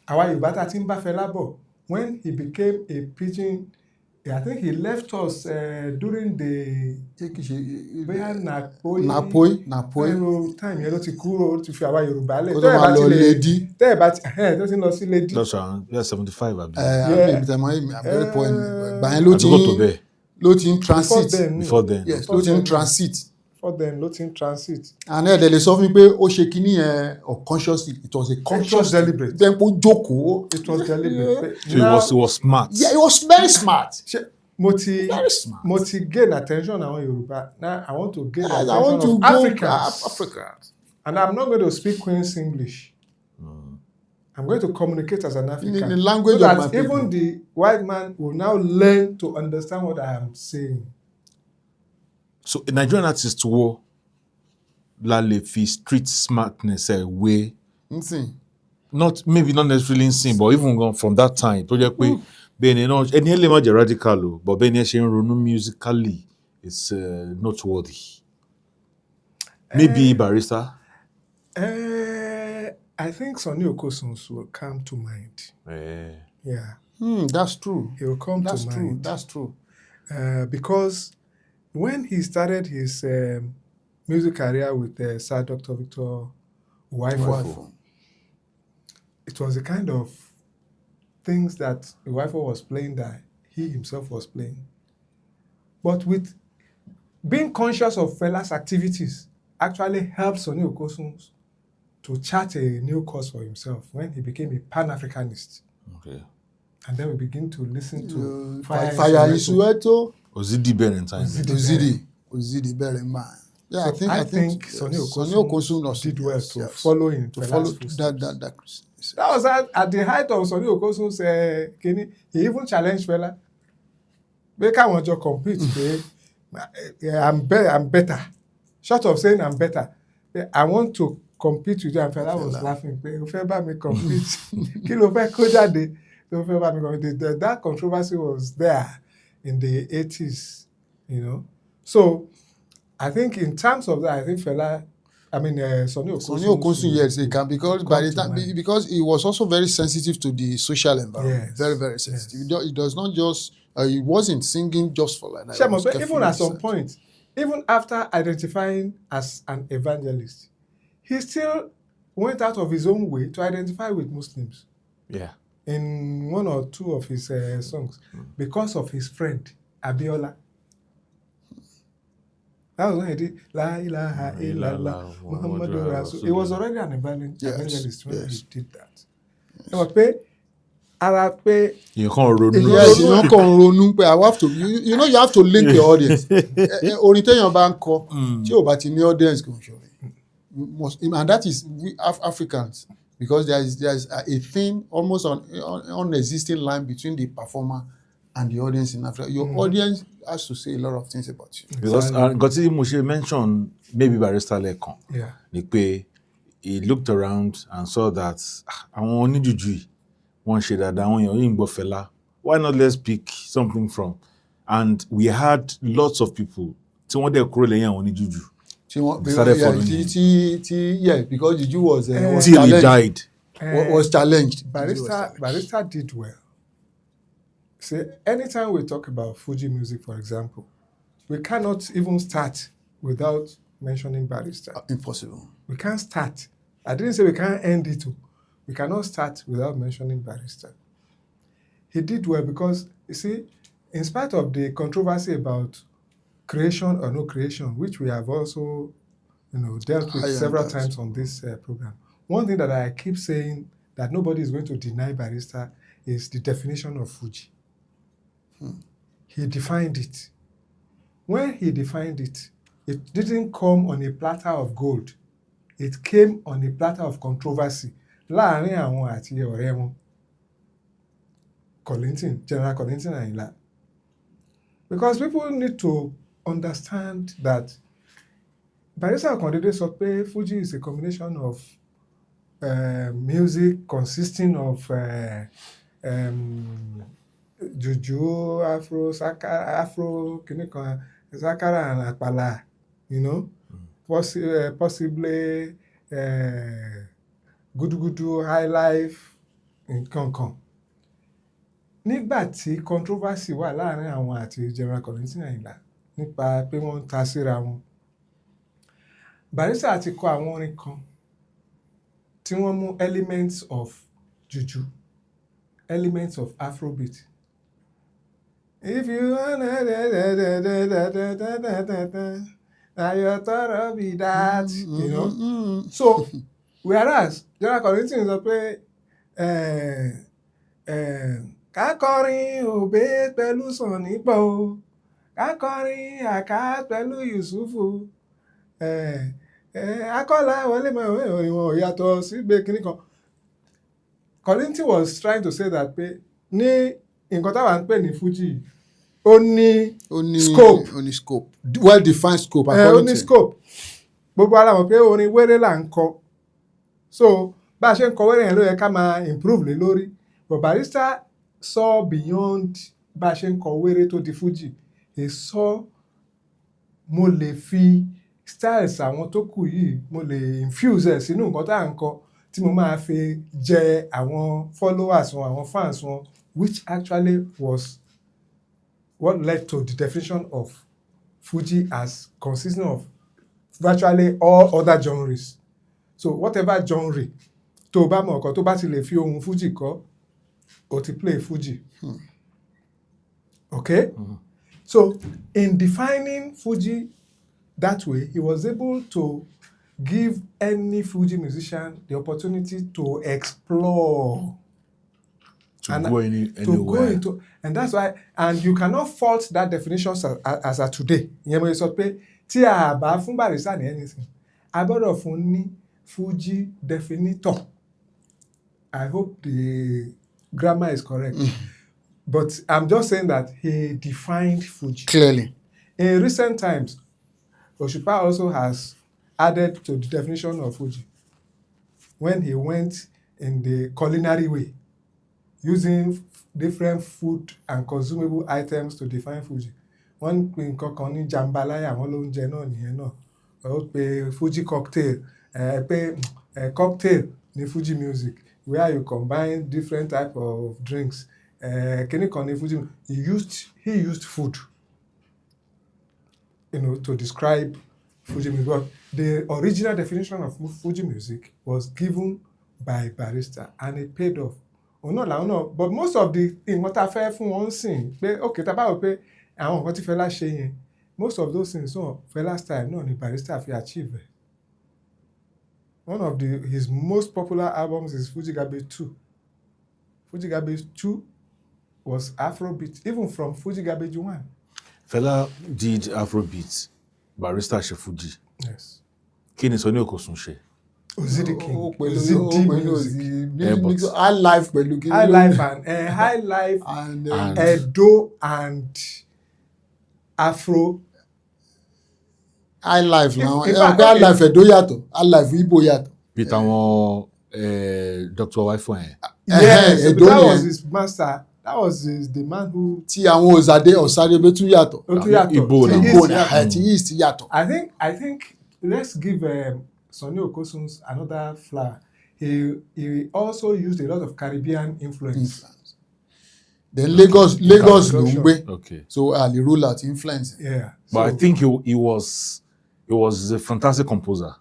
Àwa Yorùbá tá ti ń bá Fẹlá bọ̀, when he became a pidgin, I think he left us during the Napoi time yẹn ló ti kúrò ó ti fi àwa Yorùbá lẹ̀. Tẹ́ ẹ̀ bá ti lọ sí lady. That's around 75 àbí. I'm very poor. Báyẹn ló ti ń transit. Before then. Yes, ló ti ń transit. Before then, ló ti ń transit. And then they sọ fún mi pé ó ṣe kíní yẹn unconsciously. It was a conscious deliberate. Then ó jókòó. It was deliberate. So he was smart. Yeah, he was very smart. Very smart. Mo ti gain attention àwọn Yorùbá. Now I want to gain attention of Africans. And I'm not going to speak Queen's English. I'm going to communicate as an African. In the language so of my that even people. the white man will now learn to understand what I am saying. So a Nigerian artist wo la lè fi street smartness way. Maybe not necessarily insane, but even from that time, tó jẹ́ pé bẹ́ẹ̀ni náà ẹni lè má jẹ́ radical o, but bẹ́ẹ̀ni ẹ ṣe ń ronú musically is noteworthy. Maybe Barrister. I think Sonny Okosons will come to mind. Yeah. That's true. He will come to mind. That's true. Because when he started his music career with Sir Dr. Victor Uwaifo, it was the kind of things that Uwaifo was playing that he himself was playing. But with being conscious of Fela's activities actually helped Sonny Okosons to chart a new course for himself when he became a Pan-Africanist. Okay. And then we begin to listen to Fire Isueto. Ozidi Beren time. Ozidi Beren man. Yeah, so I think Sonny Okosons did well to follow in to follow that was at the height of Sonny Okosons kini. He even challenged Fela. They can't want to compete. I'm better. Short of saying I'm better, I want to compete with you. And Fela was laughing. Fela compete. Kilo fẹ́ kó jáde. That controversy was there in the 80s, you know. So I think in terms of that, I think Fela, Sonny Okosun, yes, he can, because by the time, because he was also very sensitive to the social environment. Yes. Very, very sensitive. Yes. He does not just, he wasn't singing just for like that. But even at some point, even after identifying as an evangelist, he still went out of his own way to identify with Muslims. Yeah. In one or two of his songs, because of his friend, Abiola. That was when he did La ilaha illallah Muhammadur Rasul. He was already an evangelist when he did that. You can't run. Yes, you can't run. But I have to. You know, you have to link your audience. Orin téèyàn bá ń kọ, tí ò bá ti ní audience kò ṣe. and that is we Africans, because there's a thin, almost non-existing line between the performer and the audience in Africa. Your audience has to say a lot of things about you. Because nǹkan tí mo ṣe mention maybe Barrister lẹ́ẹ̀kan Yeah. ni pé he looked around and saw that àwọn oníjùjú yìí wọ́n ṣe dáadáa, àwọn èèyàn yìí ń gbọ́ Fẹlá. Why not let's pick something from? And we had lots of people tí wọ́n dẹ̀ kúrò lẹ́yìn àwọn oníjùjú. They started following him. Yeah, because Juju was Till he died. Was challenged. Barrister did well. See, anytime we talk about Fuji music, for example, we cannot even start without mentioning Barrister. Impossible. We can't start. I didn't say we can't end it. We cannot start without mentioning Barrister. He did well because, you see, in spite of the controversy about creation or no creation, which we have also, dealt with several times on this program. One thing that I keep saying that nobody is going to deny Barrister is the definition of Fuji. He defined it. When he defined it, it didn't come on a platter of gold. It came on a platter of controversy. Láàárín àwọn àti ọ̀rẹ́ wọn. General Kollington Ayinla. Because people need to understand that Barrister Okandede sọ pé Fuji is a combination of music consisting of juju, afro, kinikan, sakara and apala, possibly gudugudu, high life, nǹkan. Nígbà tí controversy wà láàárín àwọn àti General Kollington Ayinla nípa pé wọ́n ń ta síra wọn, Barrister ti kọ àwọn orin kan tí wọ́n mú elements of juju, elements of afrobeat. If you wanna now your thought be that, So, whereas General Kollington sọ pé kákọrin òbé pẹ̀lú Sànnípọ̀ o, kákọrin àká pẹ̀lú Yusufu, akọ́lá wọlé mọ̀ orin wọn ò yàtọ̀ sí gbé kinní kan. Kollington was trying to say that pé ní nǹkan táwa ń pè ní Fuji ó ní scope. Ó ní scope. Well defined scope. Ó ní scope. Gbogbo ara mọ̀ pé orin wéré là ń kọ. So bá a ṣe ń kọ wéré yẹn ló yẹ ká máa improve lé lórí. But Barrister saw beyond bá a ṣe ń kọ wéré tó di Fuji. He saw mo lè fi styles àwọn tó kù yìí mo lè infuse ẹ̀ sínú nǹkan tá à ń kọ tí mo máa fi jẹ àwọn followers wọn, àwọn fans wọn, which actually was what led to the definition of Fuji as consisting of virtually all other genres. So whatever genre tó bá mọ̀ ọ̀kan tó bá ti lè fi ohun Fuji kọ, ó ti play Fuji. Okay? Mm-hmm. So in defining Fuji that way, he was able to give any Fuji musician the opportunity to explore. Go anywhere. And that's why, and you cannot fault that definition as of today. Ìyẹn mo sọ pé tí a bá fún Barrister ní anything, a gbọ́dọ̀ fún ní Fuji definitor. I hope the grammar is correct. But I'm just saying that he defined Fuji. Clearly. In recent times, Oshupa also has added to the definition of Fuji when he went in the culinary way, using different food and consumable items to define Fuji. Wọ́n pè nǹkan kan ní jambalaya, àwọn lóúnjẹ náà nìyẹn náà. Ó pè Fuji cocktail, cocktail ní Fuji music, where you combine different type of drinks. Kíní kan ní Fuji, he used food, to describe Fuji music. But the original definition of Fuji music was given by Barrister, and it paid off. But most of the things what I fẹ́ fún wọn sìn pé okay tá bá wò pé àwọn nǹkan tí Fẹlá ṣe yẹn, most of those things Fẹlá style náà ni Barrister fi achieve. One of his most popular albums is Fuji Garbage 2. Fuji Garbage 2 was Afrobeat, even from Fuji Garbage 1. Fẹlá did Afrobeat, Barrister ṣe Fuji. Yes. kí ni Sunny Okosun ṣe? Ozidi King, ó pẹ̀lú Ozidi pẹ̀lú music, high life pẹ̀lú kí high life and Edo and Afro. high life làwọn in ẹ fact, pé high life Ẹdó yàtọ̀ high life Igbo yàtọ̀. Peter àwọn Dr. Waifo yẹn. Yes, Edo that yẹn. was his master. That was the man who. Tí àwọn Ọ̀sàdébé tún yàtọ̀. Ó tún yàtọ̀. Igbo Tí náà. East Igbo yàtọ̀. tí East yàtọ̀. I think let's give Sunny Okosun's another flower. He also used a lot of Caribbean influence. Then Lagos ló ń gbé. Okay. So Ali rule out influence. Yeah. But I think he was a fantastic composer.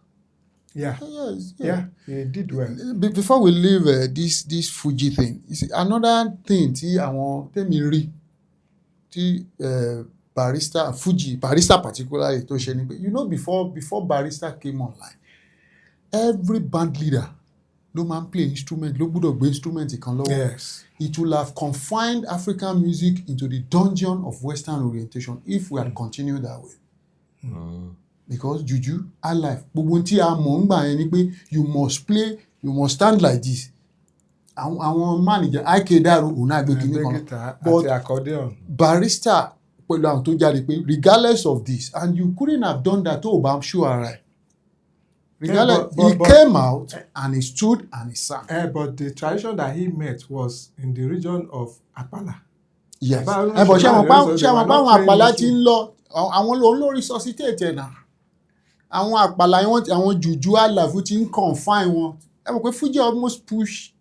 Yeah. Yes, Yeah. He did well. Before we leave this Fuji thing, you see, another thing tí àwọn tèmi rí tí Barrister particularly tó ṣe ni pé you know before Barrister came online, every band leader ló máa ń play instrument ló gbúdọ̀ gbé instrument kan lọ́wọ́. Yes. It will have confined African music into the dungeon of Western orientation if we had continued that way. Because juju, high life, gbogbo tí a mọ̀ ń gbà yẹn ni pé you must play, you must stand like this. Àwọn manager IK Daro òun náà gbé kinní kan. But accordion. Barrister pẹ̀lú àwọn tó jáde pé regardless of this, and you couldn't have done that tó o bá sure ara ẹ̀. Regardless, he came out and he stood and he sang. But the tradition that he met was in the region of Apala. Yes. But ṣé àwọn báwọn Àpàlà ti ń lọ àwọn olórí resuscitate ẹ̀ náà. Àwọn Àpàlà àwọn juju àlàfo ti ń confine wọn. Ẹ mọ̀ pé Fuji almost push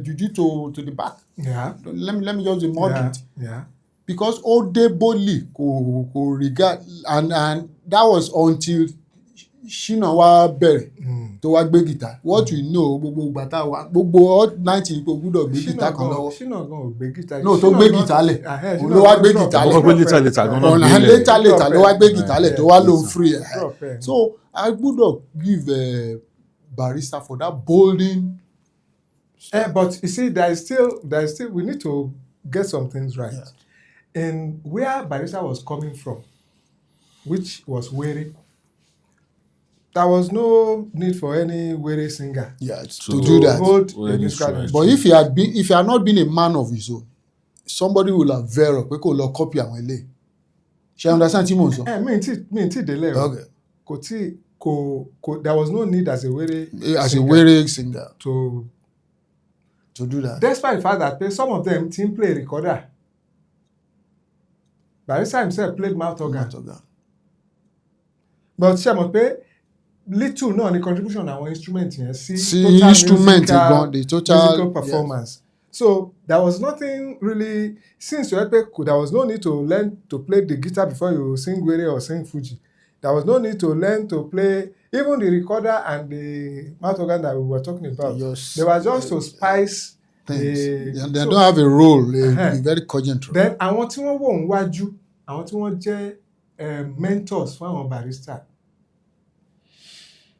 juju to the back. Yeah. Let me just be moderate. Yeah. Because ó dé boldly kò regard and that was until Shina wá bẹ̀rẹ̀ tó wá gbé guitar. What we know gbogbo gbàtà wa gbogbo 90 kò gbúdọ̀ gbé guitar kan lọ́wọ́. Shina gan ò gbé guitar. No, tó gbé guitar lẹ̀. Òun ló wá gbé guitar lẹ̀. Ọkọ̀ gbé later gan náà. Ọ̀nà later ló wá gbé guitar lẹ̀ tó wá lóun free. So I gbúdọ̀ give Barrister for that bolding. But you see, there is still we need to get some things right. Yeah. In where Barrister was coming from, which was Were, there was no need for any Were singer. Yeah, to do that. Hold a musical. But if he had not been a man of his own, somebody will have vero pé kó lọ copy àwọn ilé. Ṣé understand tí mo sọ? Mi n tí délẹ̀ o. Okay. Kò tí there was no need as a Were singer to do that. Despite the fact that some of them didn't play recorder. Barrister himself played mouth organ. But ṣé mọ̀ pé little náà ni contribution àwọn instrument yẹn sí total instrument gan the total musical performance. Yes. So there was nothing really since you there was no need to learn to play the guitar before you sing Were or sing Fuji. There was no need to learn to play even the recorder and the mouth organ that we were talking about. Yes. They were just to spice things. They don't have a role, a very cogent role. Then àwọn tí wọ́n wò ń wájú, àwọn tí wọ́n jẹ́ mentors fún àwọn Barrister.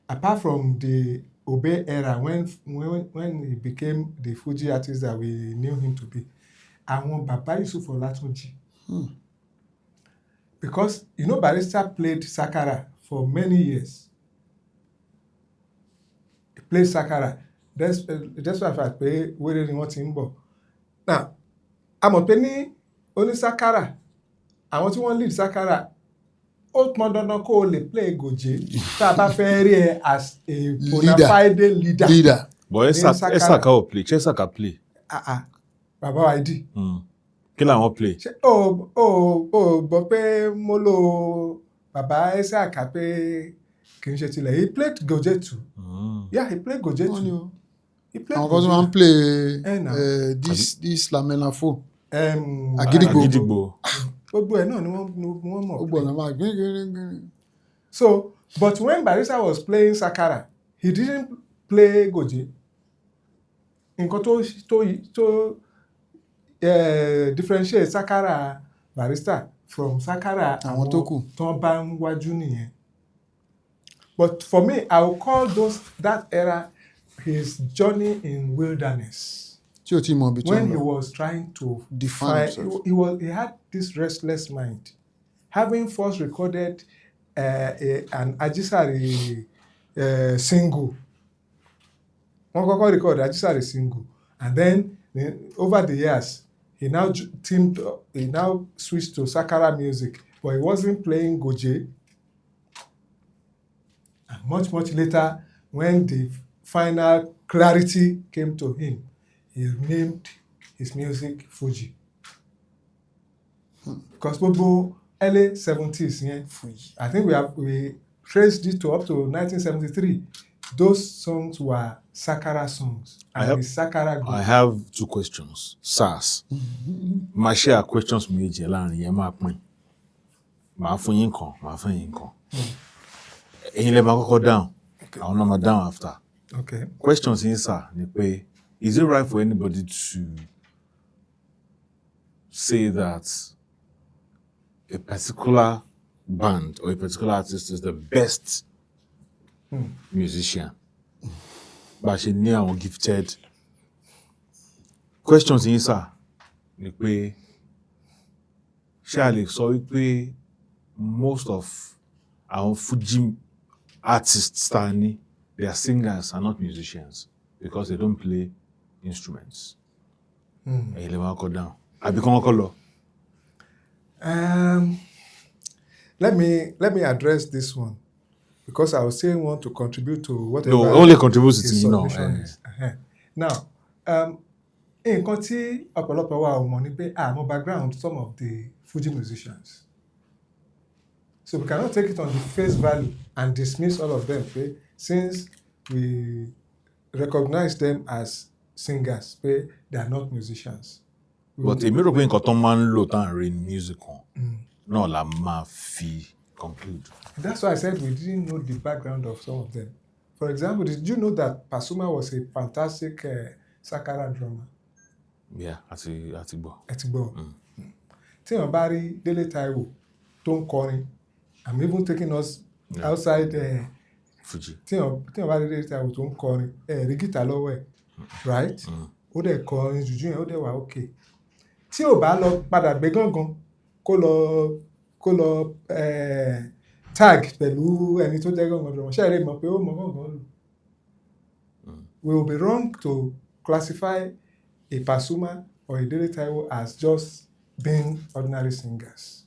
Apart from the Obey era when he became the Fuji artist that we knew him to be, àwọn Baba Yusuf Olatunji. Because Barrister played Sakara for many years. He played Sakara. That's why I pé wéré ni wọ́n ti ń bọ̀. Now, a mọ̀ pé ní oní Sakara, àwọn tí wọ́n lead Sakara, ó pọn dandan kó o lè play gòjé tá a bá fẹ́ rí ẹ as a bona fide leader. But Esaka ò play, ṣé Esaka play? Bàbá wa ìdí. Kí làwọn play? Bọ̀ pé mo lo bàbá Esaka pé kì í ṣe tilẹ̀. He played gòjé too. Yeah, he played gòjé too. Àwọn kan tó máa ń play this lamelafo. Agidigbo. Gbogbo ẹ̀ náà ni wọ́n mọ̀. Gbogbo ọ̀nà máa gbé. So, but when Barrister was playing Sakara, he didn't play Goje. Nǹkan tó differentiate Sakara Barrister from Sakara àwọn tó kù tó bá ń wájú nìyẹn. But for me, I will call that era his journey in wilderness. When he was trying to define himself. He had this restless mind. Having first recorded an Ajisari single. Wọ́n kọ́kọ́ record Ajisare single, and then over the years he now switched to Sakara music, but he wasn't playing Goje. And much later, when the final clarity came to him, he named his music Fuji. Because gbogbo early 70s, Fuji. I think we traced it to up to 1973. Those songs were Sakara songs. And the Sakara group. I have 2 questions. SARS. Ma share questions méjì láàrin yẹn máa pín. Màá fún yín kan, màá fún yín kan. Ẹ̀yin lẹ máa kọ́kọ́ down. Àwọn náà máa down after. Okay. Questions yín sir ni pé, is it right for anybody to say that a particular band or a particular artist is the best musician? But she ní àwọn gifted. Questions yín sir ni pé, ṣé a lè sọ wípé most of our Fuji artists they are singers and not musicians because they don't play instruments? Ẹ̀yin lè máa kọ down. Àbí kí wọ́n kọ́ lọ. Let me address this one, because I will still want to contribute to whatever. No, only contribute to you know. Now, nǹkan tí ọ̀pọ̀lọpọ̀ wa ò mọ̀ ni pé àmọ́ background some of the Fuji musicians. So we cannot take it on the face value and dismiss all of them, since we recognize them as singers, they are not musicians. But èmi rò pé nǹkan tó máa ń lò tán rí music kan náà la máa fi conclude. That's why I said we didn't know the background of some of them. For example, did you know that Pasuma was a fantastic Sakara drummer? Yeah, àti gbọ́. Àti gbọ́. Tí wọ́n bá rí Délé Táíwò tó ń kọrin, I'm even taking us outside Fuji. Tí wọ́n bá rí Délé Táíwò tó ń kọrin, rí gìtá lọ́wọ́ ẹ̀, right? Ó dẹ̀ kọrin jùjú yẹn, ó dẹ̀ wà okay. Tí ò bá lọ padà gbé gángan kó lọ tag pẹ̀lú ẹni tó jẹ́ gángan drummer, ṣé ẹ lè mọ̀ pé ó mọ gángan lò? We will be wrong to classify a Pasuma or a Dele Taiwo as just being ordinary singers.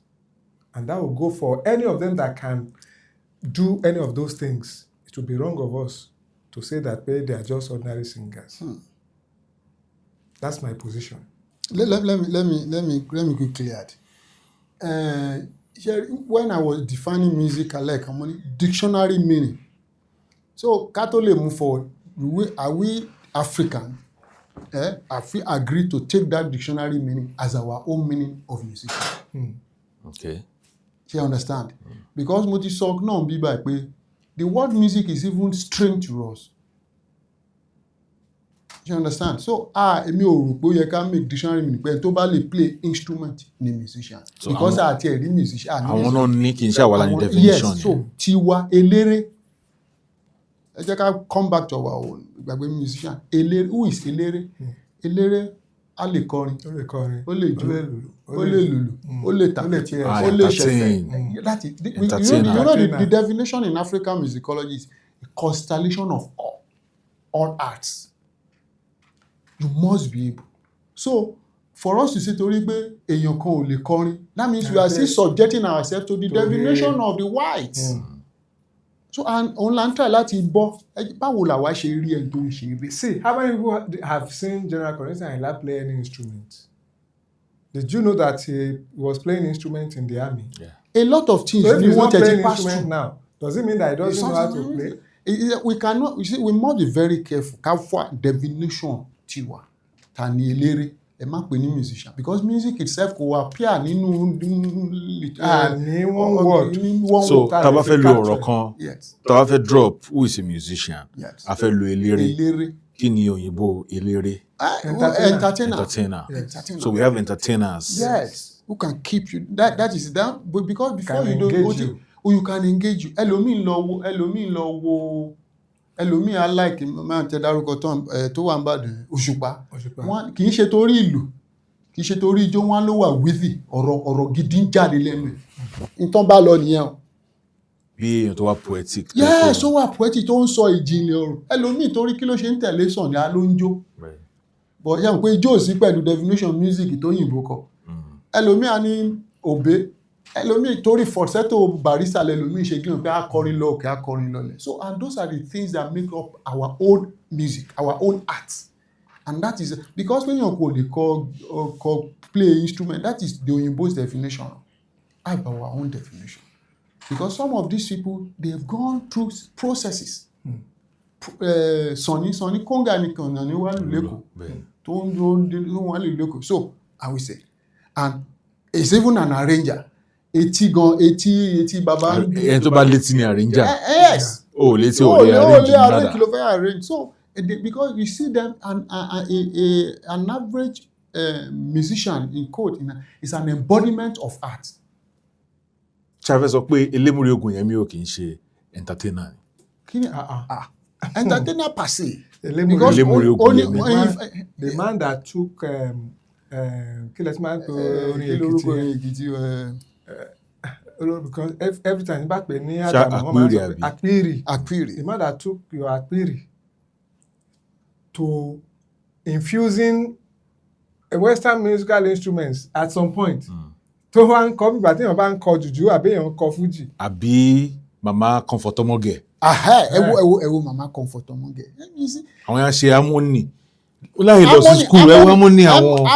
And that will go for any of them that can do any of those things. It would be wrong of us to say that they are just ordinary singers. That's my position. Let me quickly add. When I was defining music, I like dictionary meaning. So, Catholic move forward. Are we African? Have we agreed to take that dictionary meaning as our own meaning of music? Okay. You understand? Because mo ti sọ náà bí báyìí pé the word music is even strange to us. You understand? So, èmi ò rò pé ó yẹ ká make dictionary meaning pé tó bá lè play instrument ni musician. So because àti ẹ̀rí musician. Àwọn náà ní kì í ṣe àwa la ní definition. Yes, so tiwa eléré. Ẹ jẹ́ ká come back to our own ìgbàgbé musician. Eléré, who is eléré? Eléré a lè kọrin, ó lè jó, ó lè lùlù, ó lè tàkìtì, ó lè ṣẹ̀fẹ̀. You know the definition in African musicology is a constellation of all arts. You must be able. So, for us to say torí pé èèyàn kan ò lè kọrin, that means we are still subjecting ourselves to the definition of the whites. So, and òun là ń try láti bọ́, báwo làwa ṣe rí ẹni tó ń ṣe eré? See, how many people have seen General Kollington Ayinla play any instrument? Did you know that he was playing instrument in the army? Yeah. A lot of things. So if he's not playing pass instrument through. now, does it mean that he doesn't know how to play? We cannot, you see, we must be very careful. Ká fún definition tiwa, ta ni eléré, ẹ má pè ní musician, because music itself kò appear nínú ní one word. So, tá bá fẹ́ lo ọ̀rọ̀ kan, yes, tá bá fẹ́ drop who is a musician, yes, a fẹ́ lo eléré. Eléré. Kí ni òyìnbó eléré? Entertainer. Yes. So we have entertainers. Yes, who can keep you. That is that. But because before Can you don't engage go you. to, or you can engage you. Ẹlòmíì lọ wo. Ẹlòmíì I like máa tẹ dárúkọ tó wà ń bàdàn Òṣùpá. Wọ́n kì í ṣe torí ìlú, kì í ṣe torí ijó, wọn ló wà withy ọ̀rọ̀ gidi ń jáde lẹ́nu ẹ̀. Ìtàn bá lọ nìyẹn o. bí èèyàn tó wà poetic. Yes, ó wà poetic tó ń sọ ìjìnlẹ̀ ọ̀rọ̀. Ẹlòmíì torí kí ló ṣe ń tẹ̀lé sàn ní ló ń jó. But yẹn pé ijó sí pẹ̀lú definition music tó yìnbó kọ. Ẹlòmíì á ní òbé. Ẹlòmíì torí falsetto barista lẹlòmíì ṣe gbìyànjú pé akọrin lọ òkè akọrin lọlẹ̀. So and those are the things that make up our own music, our own art. And that is because when you call play instrument, that is the Oyinbo's definition. I have our own definition. Because some of these people, they have gone through processes. Sonny Konga nìkan ni wà lẹ́kọ̀ọ́. Tó ń wà lẹ́kọ̀ọ́. So I will say, and it's even an arranger. Eti baba. Ẹni tó bá létí ni arranger. Yes. Oh, létí ò lè arrange nada. Kí ló fẹ́ arrange. So because you see them, an average musician in quote is an embodiment of art. Ṣàfẹ́ sọ pé Elémùrè Ògùnyẹmí ò kì í ṣe entertainer ni. Kí ni entertainer per se. Elémùrè Ògùnyẹmí. The man that took kí lẹ ti máa ń pe orin Èkìtì because every time you back ní Adamu Akpiri. The man that took your Akpiri to infusing a Western musical instruments at some point. Tó wá ń kọ bí bàtí èèyàn bá ń kọ jùjú àbí èèyàn ń kọ fújì. Àbí Mama Comfortomoge. Ẹ wo Mama Comfortomoge. Àwọn yẹn ṣe harmony. Ó láyé lọ sí school ẹ wọ́n harmony àwọn.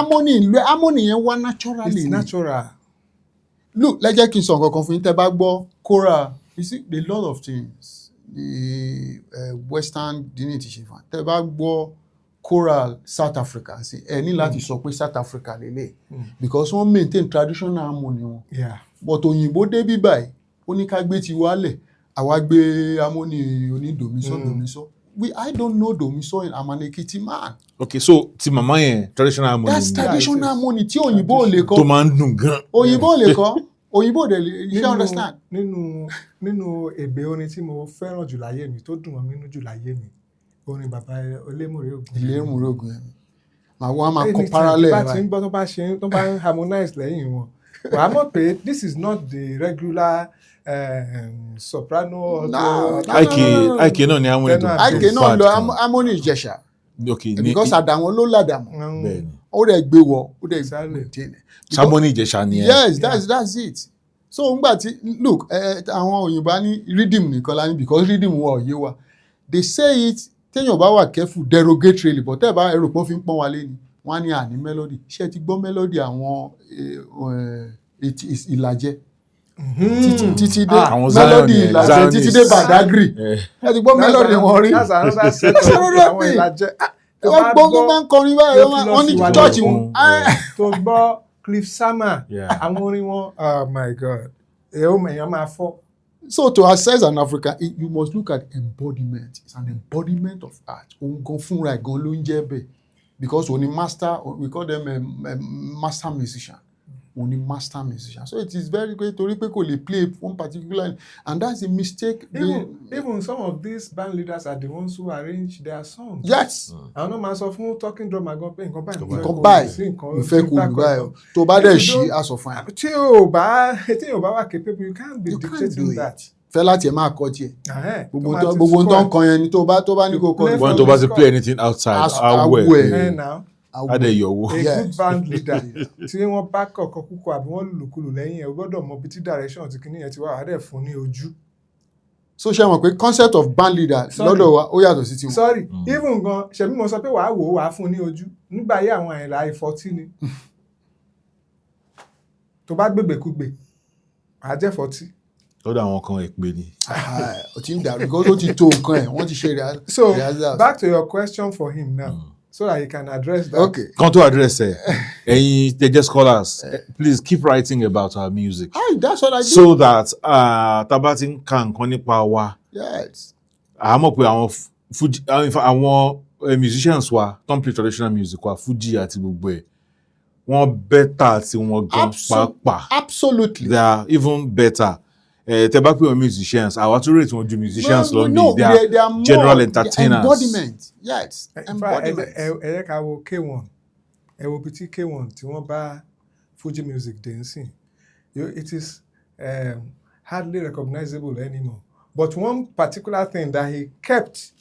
Harmony yẹn wá naturally. It's natural. Look, let's just sọ nǹkan kan fún yín tẹ́ bá gbọ́ choral. You see a lot of things. The Western dignity ṣe fún tẹ́ bá gbọ́ choral South Africa sí ẹ ní láti sọ pé South Africa lélẹ̀ because wọ́n maintain traditional harmony wọn. But òyìnbó dé bí báyìí ó ní ká gbé ti wálẹ̀ àwa gbé harmony oní domiso. I don't know domiso. I'm an Ekiti man. Okay, so ti mama yẹn traditional harmony. That's traditional harmony tí òyìnbó lè kọ. Tó máa ń dùn gan. Òyìnbó lè kọ. Òyìnbó dẹ̀ lè you understand. Nínú ègbé orin tí mo fẹ́ràn jù láyé mi tó dùn mọ́ mi nínú jù láyé mi orin bàbá Elémùrè Ògùnyẹmí. Màá máa kọ parallel. Bá ti ń gbọ́ tó bá ń harmonize lẹ́yìn wọn. Wàá mọ̀ pé this is not the regular soprano. Àìkè náà ni harmony tó. Àìkè náà lọ harmony Ìjẹ̀ṣà. Okay. Because àdàwọn ló làdàmú. Ó dẹ̀ gbé wọ ó dẹ̀ maintain. Harmony Ìjẹ̀ṣà ni ẹ. Yes, that's it. So ngbà tí look àwọn òyìnbó ní rhythm nìkan lá ní because rhythm wọ òye wa. They say it téèyàn bá wà careful derogatorily but tẹ́ bá ẹrù pọ́n fi ń pọ́n wálé ni wọ́n á ní àní melody. Ṣé ti gbọ́ melody àwọn Ìlàjẹ? Títí dé melody Ìlàjẹ títí dé Badagry. Ẹ ti gbọ́ melody wọn rí. That's another set of àwọn Ìlàjẹ. Wọ́n gbọ́ máa ń kọrin báyìí wọ́n ní church wọn. Tó gbọ́ Cliff Sama àwọn orin wọn oh my God èèyàn máa fọ́. So to assess an African, you must look at embodiment. It's an embodiment of art. Òun gan fúnra ẹ̀ gan ló ń jẹ́ bẹ́ẹ̀ because òun ni master, we call them a master musician. Òun ni master musician. So it is very great torí pé kò lè play one particular and that's a mistake. Even some of these band leaders are the ones who arrange their songs. Yes. Àwọn náà máa sọ fún talking drummer gan pé nǹkan báyìí ìfẹ́ kò lù báyìí tó bá dẹ̀ ṣí aṣọ fún ẹ. Tí o bá wà capable you can't be dictating that. Fẹ́ láti ẹ̀ máa kọ tiẹ̀. Gbogbo tó ń kan yẹn ni tó bá ní kò kọ. When tó bá ti play anything outside awẹ́ adéyọwó. A good band leader tí wọ́n bá kọ̀ọ̀kan púpọ̀ àbí wọ́n lùlùkulù lẹ́yìn ẹ̀ o gbọ́dọ̀ mọ bí tí direction ti kíní yẹn ti wà á dẹ̀ fún ní ojú. So ṣe mọ̀ pé concept of band leader lọ́dọ̀ wa ó yàtọ̀ sí tiwọn. Sorry even gan ṣebí mo sọ pé wàá wò ó wàá fún ní ojú nígbà ayé àwọn Àyìnlá ìfọ́tí ni tó bá gbègbèkúgbè wàá jẹ́ fọ́tí. Lọ́dọ̀ àwọn kan èpè ni. Ó ti ń dàrú because ó ti tó nǹkan ẹ̀ wọ́n ti ṣe rehearsal. So back to your question for him now. So that he can address that. Okay. Come to address it. Ẹ̀yin tẹ́ scholars, please keep writing about our music. That's what I do. So that tá bá ti ń ka nǹkan nípa wa. Yes. A mọ̀ pé àwọn musicians wa tó ń play traditional music wa Fuji àti gbogbo ẹ̀ wọ́n better tí wọ́n gan pàápàá. Absolutely. They are even better. Tẹ́ bá pè wọ́n musicians, àwa tún rate wọn ju musicians lọ bí they are general entertainers. Embodiment. Yes. Embodiment. Ẹ yẹ ká wo K1. Ẹ wo bí tí K1 tí wọ́n bá Fuji music dé ń sìn. It is hardly recognizable anymore. But one particular thing that he kept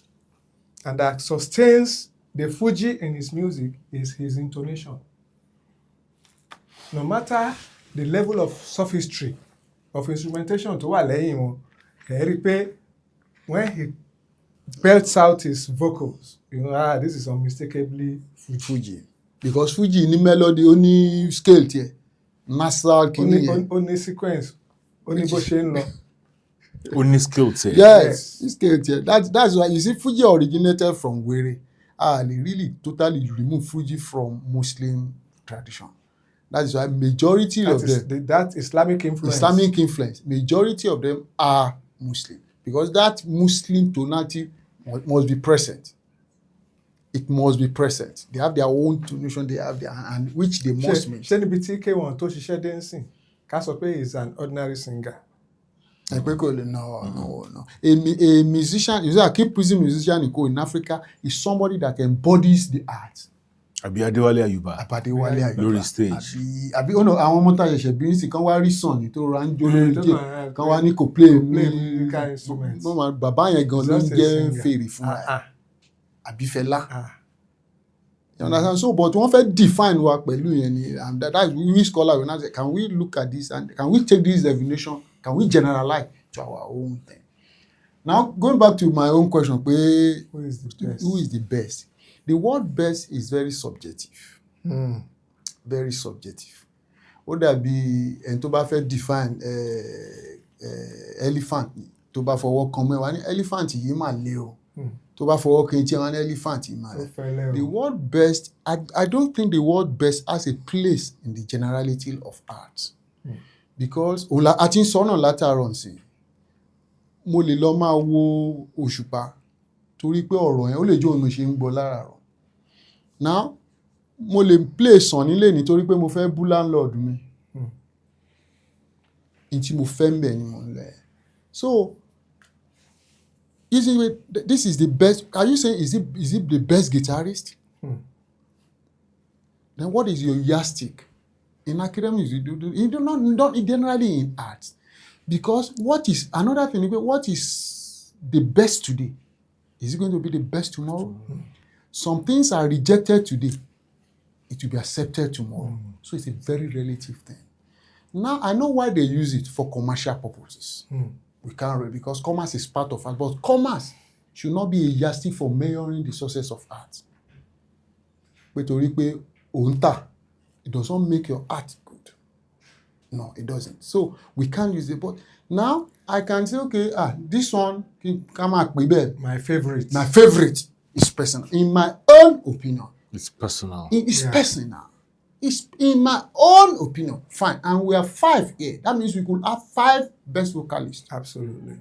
and that sustains the Fuji in his music is his intonation. No matter the level of sophistry of instrumentation tó wà lẹ́yìn wọn, ẹ rí pé when he belts out his vocals, this is unmistakably Fuji. Because Fuji ní melody, ó ní scale tiẹ̀, nasal kìíní yẹn. Ó ní sequence, ó ní bó ṣe ń lọ. Only skill tẹ̀. Yes, scale tiẹ̀. That's why you see Fuji originated from Were. They really totally remove Fuji from Muslim tradition. That is why majority of them, that Islamic influence. Majority of them are Muslim. Because that Muslim tonality must be present. It must be present. They have their own tonation, they have their, and which they must make. Ṣé níbi tí K1 tó ṣiṣẹ́ dancing, ká sọ pé he is an ordinary singer. No. A musician, you see, a key prison musician in Africa is somebody that embodies the art. Àbí Adéwálé Àyùbá. Lórí stage. Àbí àwọn ọmọ tá a ṣẹ̀ṣẹ̀ bí ní sí kan wá rí sàn ní tó ra ń jó lórí jẹ́ kan wá ní kò play musical instruments. Bàbá yẹn gan ló ń jẹ́ fèrè fún wa. Àbí Fẹlá. You understand? So, but wọ́n fẹ́ define wa pẹ̀lú yẹn ni, and that's we scholar will now say, can we look at this and can we take this definition, can we generalize to our own thing? Now, going back to my own question, pé who is the best? The word best is very subjective. Very subjective. Ó dàbí ẹni tó bá fẹ́ define elephant, tó bá fọwọ́ kan mẹ́wàá ní elephant yìí mà le o. Tó bá fọwọ́ kan etí àwọn elephant yìí mà le. The word best, I don't think the word best has a place in the generality of art. Because a ti ń sọ náà látàárọ̀ nsìn, mo lè lọ máa wo òṣùpá torí pé ọ̀rọ̀ yẹn ó lè jẹ́ òun ṣe ń gbọ́ láràárọ̀. Now, mo lè play sàn nílé nítorí pé mo fẹ́ bú landlord mi. In tí mo fẹ́ mbẹ̀ ni mo ń lọ. So, this is the best. Are you saying is it the best guitarist? Then what is your yardstick? In academics, you do not generally in art. Because what is another thing? What is the best today? Is it going to be the best tomorrow? Some things are rejected today. It will be accepted tomorrow. So it's a very relative thing. Now, I know why they use it for commercial purposes. We can't read because commerce is part of art. But commerce should not be a yardstick for measuring the success of art. But it does not make your art good. No, it doesn't. So we can't use it. But now I can say, okay, this one can come out with my favorite. My favorite is personal. In my own opinion. It's personal. It's personal. It's in my own opinion. Fine. And we are 5 here. That means we could have 5 best vocalists. Absolutely.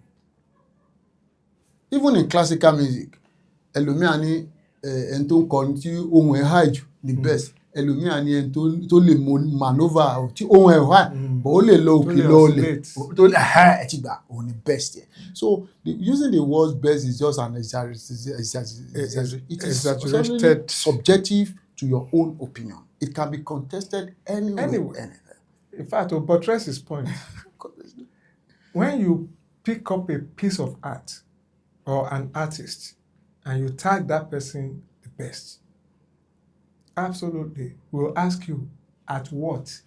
Even in classical music, ẹlòmíà ní ẹni tó ń kọrin tí ohun ẹ̀ high jù ní best. Ẹlòmíà ní ẹni tó lè maneuver tí ohun ẹ̀ high, but ó lè lọ òkè lọ́ọ̀lẹ̀ tó lè ẹ̀ ti gbà òun ní best yẹn. So using the word best is just an exaggerated subjective to your own opinion. It can be contested anywhere. In fact, to buttress his point, when you pick up a piece of art or an artist and you tag that person the best, absolutely, we'll ask you, at what?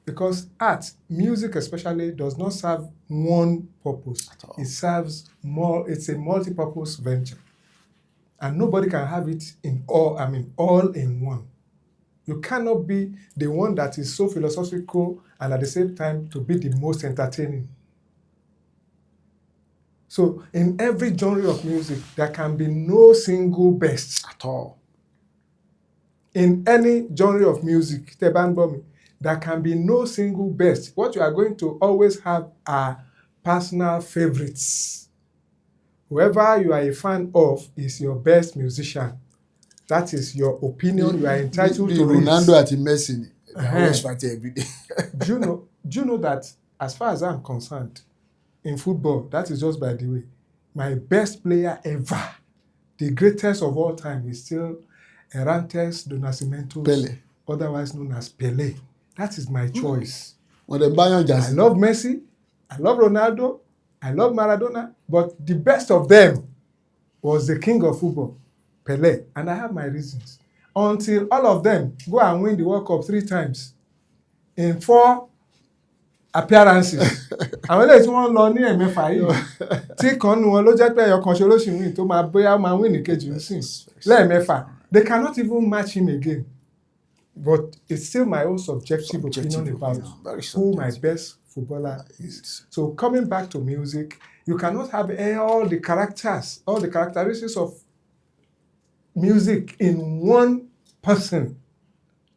Because art, music especially, does not serve one purpose. At all. It serves more, it's a multi-purpose venture. And nobody can have it all in one. You cannot be the one that is so philosophical and at the same time to be the most entertaining. So in every genre of music, there can be no single best at all. In any genre of music, there can be no single best. What you are going to always have are personal favorites. Whoever you are a fan of is your best musician. That is your opinion. You are entitled to Ronaldo at Messi. Always fight every day. Do you know that as far as I'm concerned, in football, that is just by the way, my best player ever, the greatest of all time, is still Errantes do Nascimento, Pele, otherwise known as Pele. That is my choice. I love Messi, I love Ronaldo, I love Maradona, but the best of them was the king of football, Pelé, and I have my reasons. Until all of them go and win the World Cup 3 times in 4 appearances. Àwọn eléyìí tí wọ́n lọ ní ẹ̀mẹ́fà yìí tí kan nu wọn ló jẹ́ pé ẹyọkan ṣe olóṣì win tó máa bóyá máa win ìkejì nísìn lẹ́ẹ̀mẹ́fà. They cannot even match him again. But it's still my own subjective opinion about who my best footballer is. So coming back to music, you cannot have all the characteristics of music in one person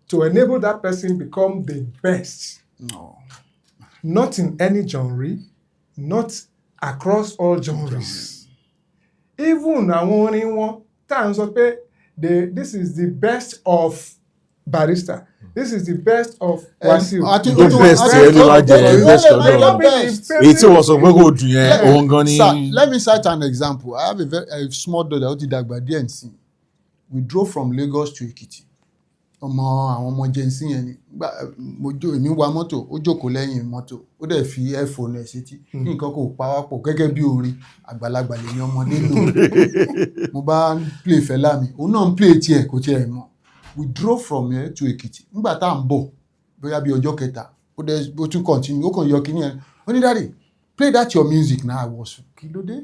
to enable that person become the best. No. Not in any genre, not across all genres. Even àwọn orin wọn tá à ń sọ pé this is the best of Barrister. This is the best of Wasiu. The best ẹni wá jẹ best ọdọ èyí tí wọ́n sọ pé kò dùn yẹn òun gan ni. Sir, let me cite an example. I have a small daughter ó ti dàgbà díẹ̀ nsìn. We drove from Lagos to Ekiti. Àwọn ọmọ jẹ́nsìn yẹn ni èmi wa mọ́tò ó jókòó lẹ́yìn mọ́tò ó dẹ̀ fi airphone ẹ̀ sétí nǹkan kò pawápọ̀ gẹ́gẹ́ bí orin àgbàlagbà lèmi ọmọdé lò mo bá ń play Fẹlá mi òun náà ń play tiẹ̀ kò tiẹ̀ mọ̀. We drove from here to Ekiti nígbà tá à ń bọ̀ bóyá bí ọjọ́ kẹta ó tún continue ó kàn yọ kíní ẹ̀ ó ní daddy play that your music now. I was kí ló dé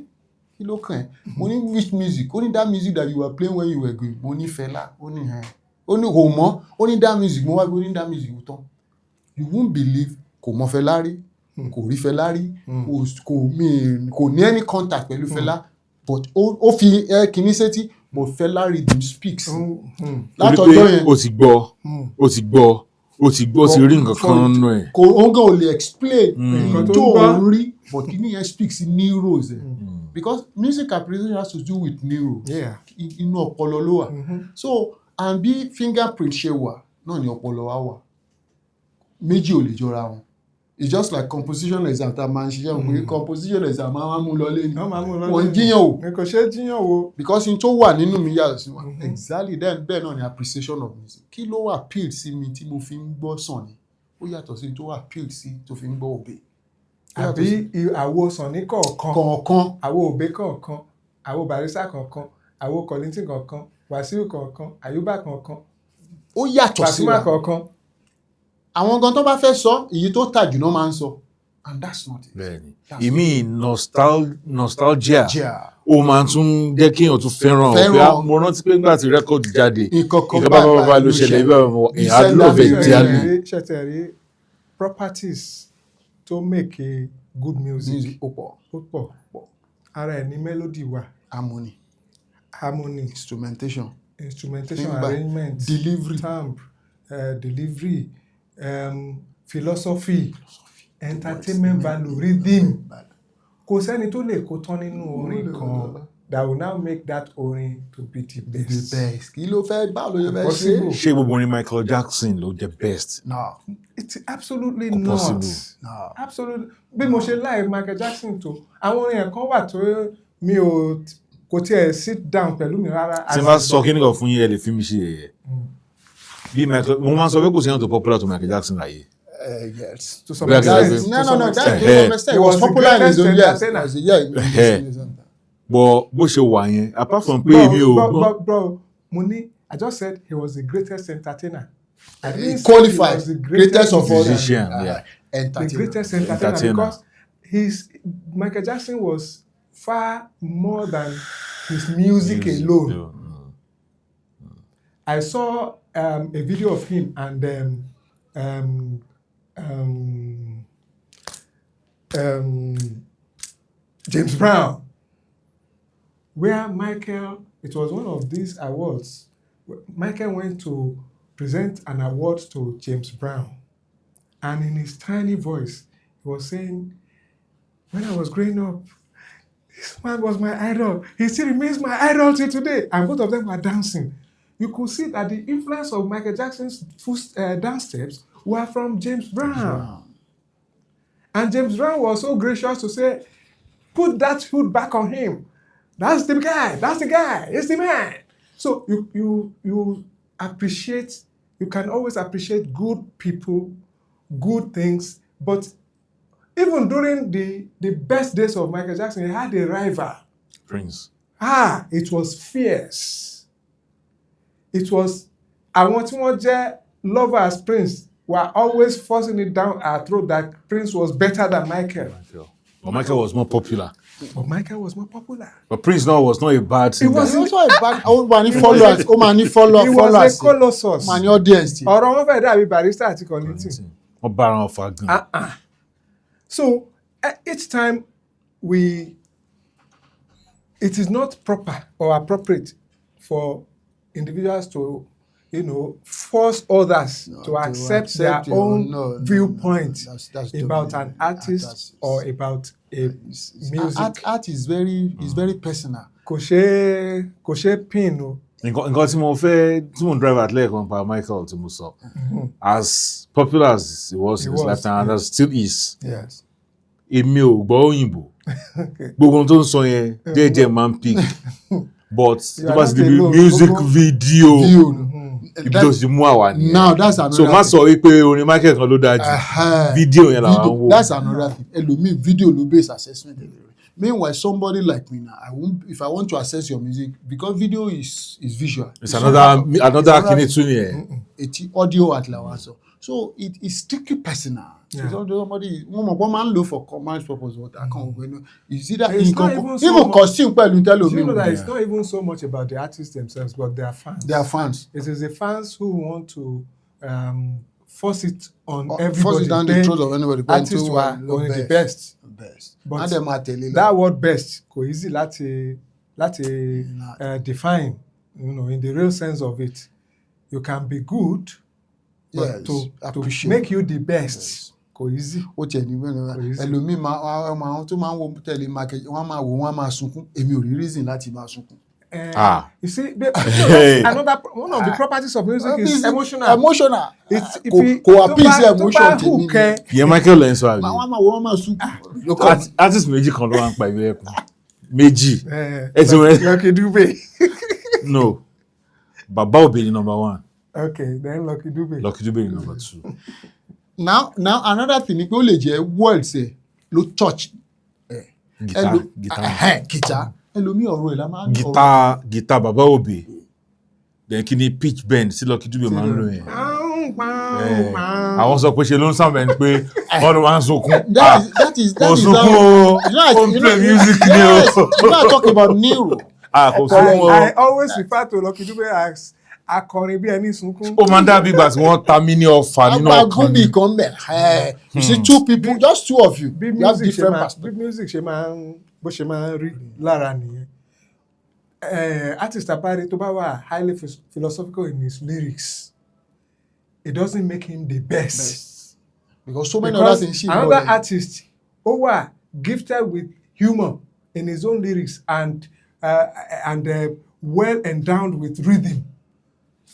kí ló kàn ẹ́ mo ní which music ó ní that music that you were playing when you were going mo ní Fẹlá ó ní ẹ̀ ó ní kò mọ̀ ó ní that music mo wá gbé ó ní that music tán you won't believe kò mọ̀ Fẹlá rí kò rí Fẹlá rí kò ní any contact pẹ̀lú Fẹlá but ó fi kíní sétí but Fẹlá rhythm speaks. Látọjọ́ yẹn o ti gbọ́ ti rí nǹkan kan nínú ẹ̀. Kò ó gan ò lè explain nǹkan tó ń rí but kíní yẹn speaks in neurons because music appreciation has to do with neuro inú ọpọlọ ló wà so and bí fingerprint ṣe wà náà ni ọpọlọ wa wà méjì ò lè jọra wọn. It's just like composition exam tá a máa ń ṣiṣẹ́ wọn pé composition exam máa ń mú lọ lé ní wọ́n jíyàn o kò ṣe é jíyàn o because in tó wà nínú mi yàtọ̀ sí wọn exactly then bẹ́ẹ̀ náà ni appreciation of music kí ló wà appeal sí mi tí mo fi ń gbọ́ sàn ni ó yàtọ̀ sí tó wà appeal sí tó fi ń gbọ́ òbí. Àbí àwo Sànní kọ̀ọ̀kan àwo òbí kọ̀ọ̀kan àwo Barrister kọ̀ọ̀kan àwo Kollington kọ̀ọ̀kan Wasiu kọ̀ọ̀kan Ayuba kọ̀ọ̀kan ó yàtọ̀ sí Pasuma kọ̀ọ̀kan. Àwọn gan tó bá fẹ́ sọ èyí tó tà jù náà máa ń sọ and that's not it. Bẹ́ẹ̀ni ìmí nostalgia ó máa tún jẹ́ kí èèyàn tún fẹ́ràn pé mo rántí pé nígbà tí rẹ́kọ̀dù jáde nǹkan bá ló ṣẹlẹ̀ ibà èèyàn lọ́ọ̀fẹ́ díálù. Ṣètẹ̀rí properties tó make a good music ó pọ̀ ara ẹ̀ ní melody wà harmony instrumentation arrangement delivery philosophy entertainment value rhythm kò sẹ́ni tó lè kó tán nínú orin kan that will now make that orin to be the best. Kí ló fẹ́ báwo ló yẹ fẹ́ ṣe. Ṣé gbogbo orin Michael Jackson ló jẹ́ best? No. It's absolutely not. No. Absolutely. Bí mo ṣe like Michael Jackson tó àwọn orin ẹ̀ kan wà tó mi ò kò tiẹ̀ sit down pẹ̀lú mi rárá. Tí n bá sọ kí nìkan fún yín ẹ lè fi mi ṣe ẹ̀yẹ. Bí Michael mo máa ń sọ pé kò sí ẹ̀yàn tó popular tó Michael Jackson láyé. Yes. To some extent. No. That he was popular in his own years. But bó ṣe wà yẹn apart from pé èmi ò. Bro, Muni, I just said he was the greatest entertainer. I didn't qualified say he was the greatest of all musician, the greatest entertainer because Michael Jackson was far more than his music alone. I saw a video of him and James Brown, where Michael, it was one of these awards, Michael went to present an award to James Brown, and in his tiny voice, he was saying, when I was growing up, this man was my idol. He still remains my idol till today. And both of them were dancing. You could see that the influence of Michael Jackson's dance steps were from James Brown. And James Brown was so gracious to say, put that hood back on him. That's the guy. That's the guy. It's the man. So you appreciate, you can always appreciate good people, good things, but even during the best days of Michael Jackson, he had a rival. Prince. It was fierce. It was, àwọn tí wọ́n jẹ́ lovers Prince were always forcing it down our throat that Prince was better than Michael. But Michael was more popular. But Michael was more popular. But Prince now was not a bad singer. He was also a bad. Ó máa ní followers. Ó máa ní followers. He was a colossus. Ó máa ní audience. Ọ̀rọ̀ wọn fẹ́ dàbí Barrister àti Kollington. Wọ́n bára wọn fa gan. So each time it is not proper or appropriate for individuals to, force others to accept their own viewpoint about an artist or about a music. Art is very personal. Kò ṣe pin o. Nǹkan tí mo drive at lẹ́ẹ̀kan pa Michael tí mo sọ. As popular as he was in his lifetime and as still is. Yes. Èmi ò gbọ́ òyìnbó. Gbogbo ohun tó ń sọ yẹn jẹ́jẹ́ máa ń pick. But tó bá sì di music video. Ibi tó sì mú àwa nìyẹn. Now that's another thing. So má sọ wípé orin Michael kan ló dáa jù. Video yẹn làwọn ń wò. That's another thing. Ẹlòmíì video ló base assessment. Meanwhile, somebody like me now, if I want to assess your music, because video is visual. It's another kini tún nìyẹn. It's audio at lawaso. So it is strictly personal. Yeah. It's somebody one man low for commerce purpose. What I can't go. You see that even costume. You know that it's not even so much about the artists themselves, but their fans. Their fans. It is the fans who want to force it on everybody. Force it down the throat of anybody. Artists were only the best. But that word best kò easy láti define, in the real sense of it. You can be good, but to make you the best kò easy. Ó tiẹ̀ ní bẹ́ẹ̀ ẹlòmíì máa tó máa ń wo tẹ̀lé market wọ́n máa wò wọ́n máa sunkún èmi ò rí reason láti máa sunkún. You see, one of the properties of music is emotional. Emotional. Kò appease emotion tèmi. Ìyẹn Michael lẹ́yìn sọ àbí. Wọ́n máa wò wọ́n máa sunkún. Artist méjì kan ló wá ń pa ìwé ẹ̀kún. Méjì. Lucky Dube. No. Baba Obe ni number 1. Okay, then Lucky Dube. Lucky Dube ni number 2. Now another thing ni pé ó lè jẹ́ words ló touch. Guitar. Ẹlòmíì ọ̀rọ̀ ẹ̀ la máa ń guitar Baba Obe. Then kí ni pitch bend sí Lucky Dube máa ń lò yẹn. Àwọn sọ pé ṣe ló ń sàmì ẹni pé wọ́n ló máa ń sunkún. That is sunkún o. Ó play music ni o. You know I talk about Nero. I always refer to Lucky Dube as akọrin bí ẹni sunkún. Ó máa ń dàbí ìgbà tí wọ́n ta mí ní ọ̀fà nínú ọkàn mi. You see two people, just two of you. You have different perspectives. Bí music ṣe máa ń bó ṣe máa ń rí lára nìyẹn. Artist abáre tó bá wà highly philosophical in his lyrics, it doesn't make him the best. Because so many other things. Another artist who were gifted with humor in his own lyrics and well endowed with rhythm.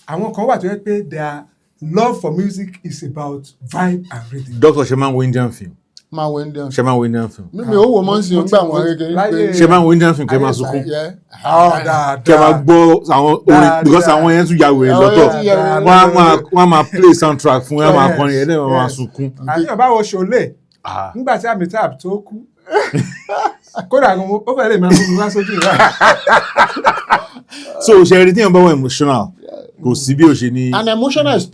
Àwọn kan wà tó yẹ pé their love for music is about vibe and rhythm. Dr. Sheman wo Indian film. Sheman wo Indian film. Mímí owó mọ́ sí ọgbà àwọn kékeré. Sheman wo Indian film kẹ́ máa sunkún. Dáadáa. Kẹ́ máa gbọ́ àwọn orin because àwọn yẹn tún yàwó ẹ̀ lọ́tọ̀. Wọ́n máa play soundtrack fún ẹ̀ máa kọrin ẹ̀ lẹ́yìn máa sunkún. Àyàn báwo ṣòlè nígbà tí Amitabh tó kú. Kódà ó fẹ́ lè máa mú mi wá sójú rẹ̀. So ṣe ẹni tí yẹn bá wọ emotional. Kò sí bí o ṣe ní. And emotion is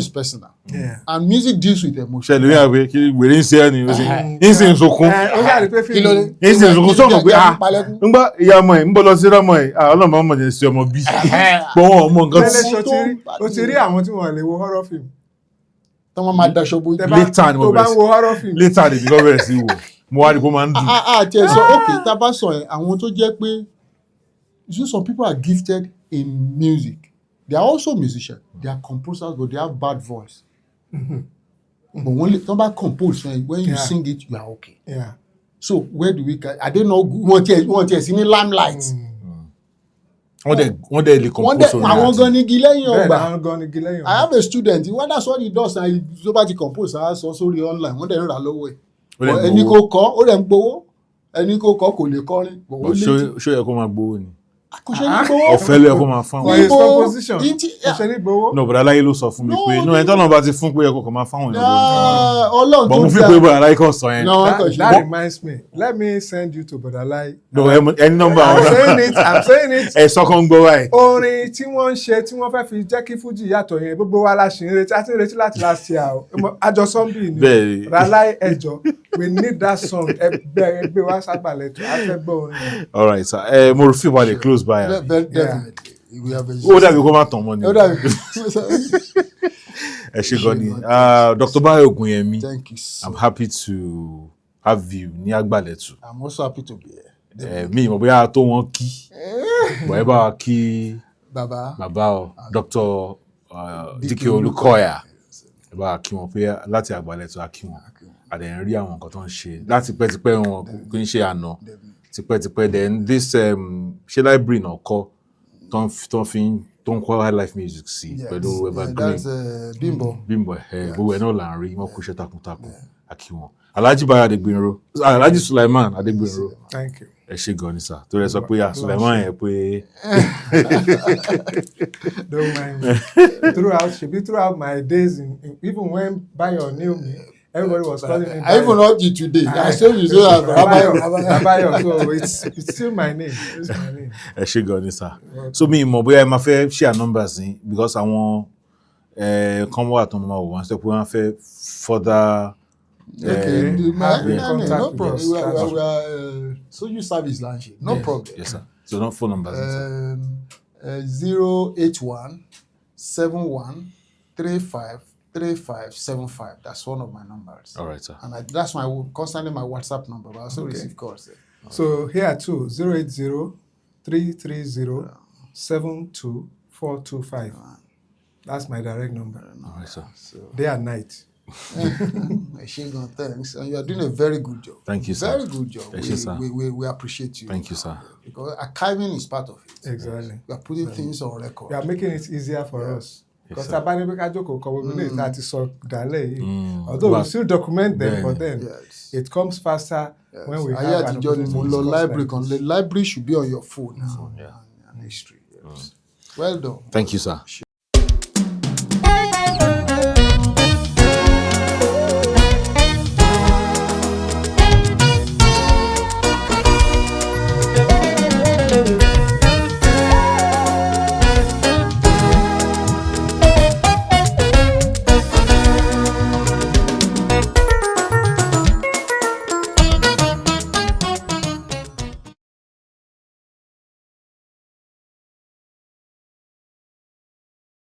personal. Yeah. And music deals with emotion. Ṣẹlẹ̀ ní àgbẹ̀ kí wèrè ń ṣe ẹ́ ni o ṣe ń sìn sunkún. Ó yàrá pé Kí ló dé? ń sìn sunkún sọ̀rọ̀ pé ń gbọ́ ìyá ọmọ ẹ̀ ń bọ̀ lọ sí ọmọ ẹ̀ ọlọ́mọ ọmọ ẹ̀ sí ọmọ bí. Gbọ́wọ́ ọmọ nǹkan tí. O ti rí àwọn tí wọ́n lè wo horror film. Tọ́wọ́ máa daṣọ bójú. Later ni mo bẹ̀rẹ̀ sí. Tó bá ń wo horror film. Later ni mo bẹ̀rẹ̀ sí wò. Mo wá rí kó máa ń dùn. Àti ẹ̀ sọ okay tá a bá sọ ẹ̀ àwọn tó jẹ́ pé some people are gifted in music. They are also musicians. They are composers, but they have bad voice. But when you compose, when you sing it, you are okay. Yeah. So where do we? I don't know. Want to see any limelight? One day they compose. Àwọn gan ni igi lẹ́yìn ọgbà. Àwọn gan ni igi lẹ́yìn ọgbà. I have a student. Well, that's what he does. And so bá ti compose, I saw sorry online. Wọ́n dẹ̀ ń rà lọ́wọ́ ẹ̀. Ẹni kò kọ́, ó dẹ̀ ń gbowó. Ẹni kò kọ́ kò lè kọrin. Ṣó yẹ kó máa gbowó ni. Àkànṣe ní gbowó. ọ̀fẹ́ ló yẹ kó máa fáwọn. For his Níbo? composition. Ìtì- Ọ̀ṣẹ́ ní gbowó. no bọ̀dá aláyé ló sọ fún mi No, pé no no. ẹni tọ́nà bá ti fún pé ẹ kò kàn máa fáwọn èèyàn lórí. Ọlọ́run bọ̀ tó mo fi dá. pé bọ̀dá aláyé kàn sọ yẹn. No, That àkànṣe. reminds me. Let me send you to Bodalai. no ẹni nọ́mbà I'm wọn saying it. I'm saying it. ẹ sọ́kàn gbọ́ báyìí. Orin tí wọ́n ń ṣe tí wọ́n fẹ́ fi jẹ́ kí Fuji yàtọ̀ yẹn gbogbo wa la ṣì ń retí àti ń retí láti last year o. Àjọ Sunday ni. Bẹ́ẹ̀ni. Ralai ẹjọ́ we need that song ẹgbẹ́ wa sábàlẹ̀ tó a fẹ́ gbọ́ orin yẹn. all right sir mo rò fí wà lè close by. Definitely. We have a ó dàbí kó má tàn mọ́ ni. Ó dàbí. ẹ ṣé gan ni Dr. Bayo Ogunyemi, Thank you so I'm happy to have you ní Agbaletu. I'm also happy to be here. Mi ìmọ̀ bóyá tó wọ́n kí bọ̀ ẹ bá wa kí Baba. bàbá o Dr. Dike Olukoya ẹ bá wa kí wọn pé láti Agbaletu a kí wọn àdẹ̀ ń rí àwọn nǹkan tó ń ṣe láti pẹ́tipẹ́ wọn kò ń ṣe àná tipẹ́tipẹ́ then this ṣé library náà kọ́ tó ń kọ́ high life music sí pẹ̀lú evergreen That's Bimbo. Bimbo gbogbo ẹ̀ náà là ń rí wọn kú iṣẹ́ takuntakun a kí wọn Alhaji Bayo Adegbenro Alhaji Sulaiman Adegbenro Thank you. ẹ ṣé gan ni sir tó rẹ sọ pé Sulaiman yẹn pé Don't mind me. Throughout my days, even when Bayo knew me, everybody was calling me Bayo. I even know you today. I still you say Bayo. So it's still my name. It's my name. ẹ ṣé gan ni sir so mi mọ̀ bóyá ẹ máa fẹ́ share numbers ni because àwọn kan wà tó máa wò wọ́n sọ pé wọ́n fẹ́ further. Okay, no contact problem. us. We are so you service launch. No problem. Yes sir so no phone numbers. 081 71 35 3575. That's one of my numbers. All right sir. And that's constantly my WhatsApp number. But I also receive calls. So here too, 080-330-72425. That's my direct number. All right sir. Day and night. Thanks. And you are doing a very good job. Thank you sir. Very good job. Yes, sir. We appreciate you. Thank you sir. Because archiving is part of it. Exactly. We are putting things on record. We are making it easier for us. Because sir. although we still document them, Yeah. but then Yes. it comes faster when we Ayé have an àtijọ́ ni opportunity mo to lọ discuss library like kan. this. The library should be on your phone now. Yeah. And history. Yes. Well done. Thank you sir.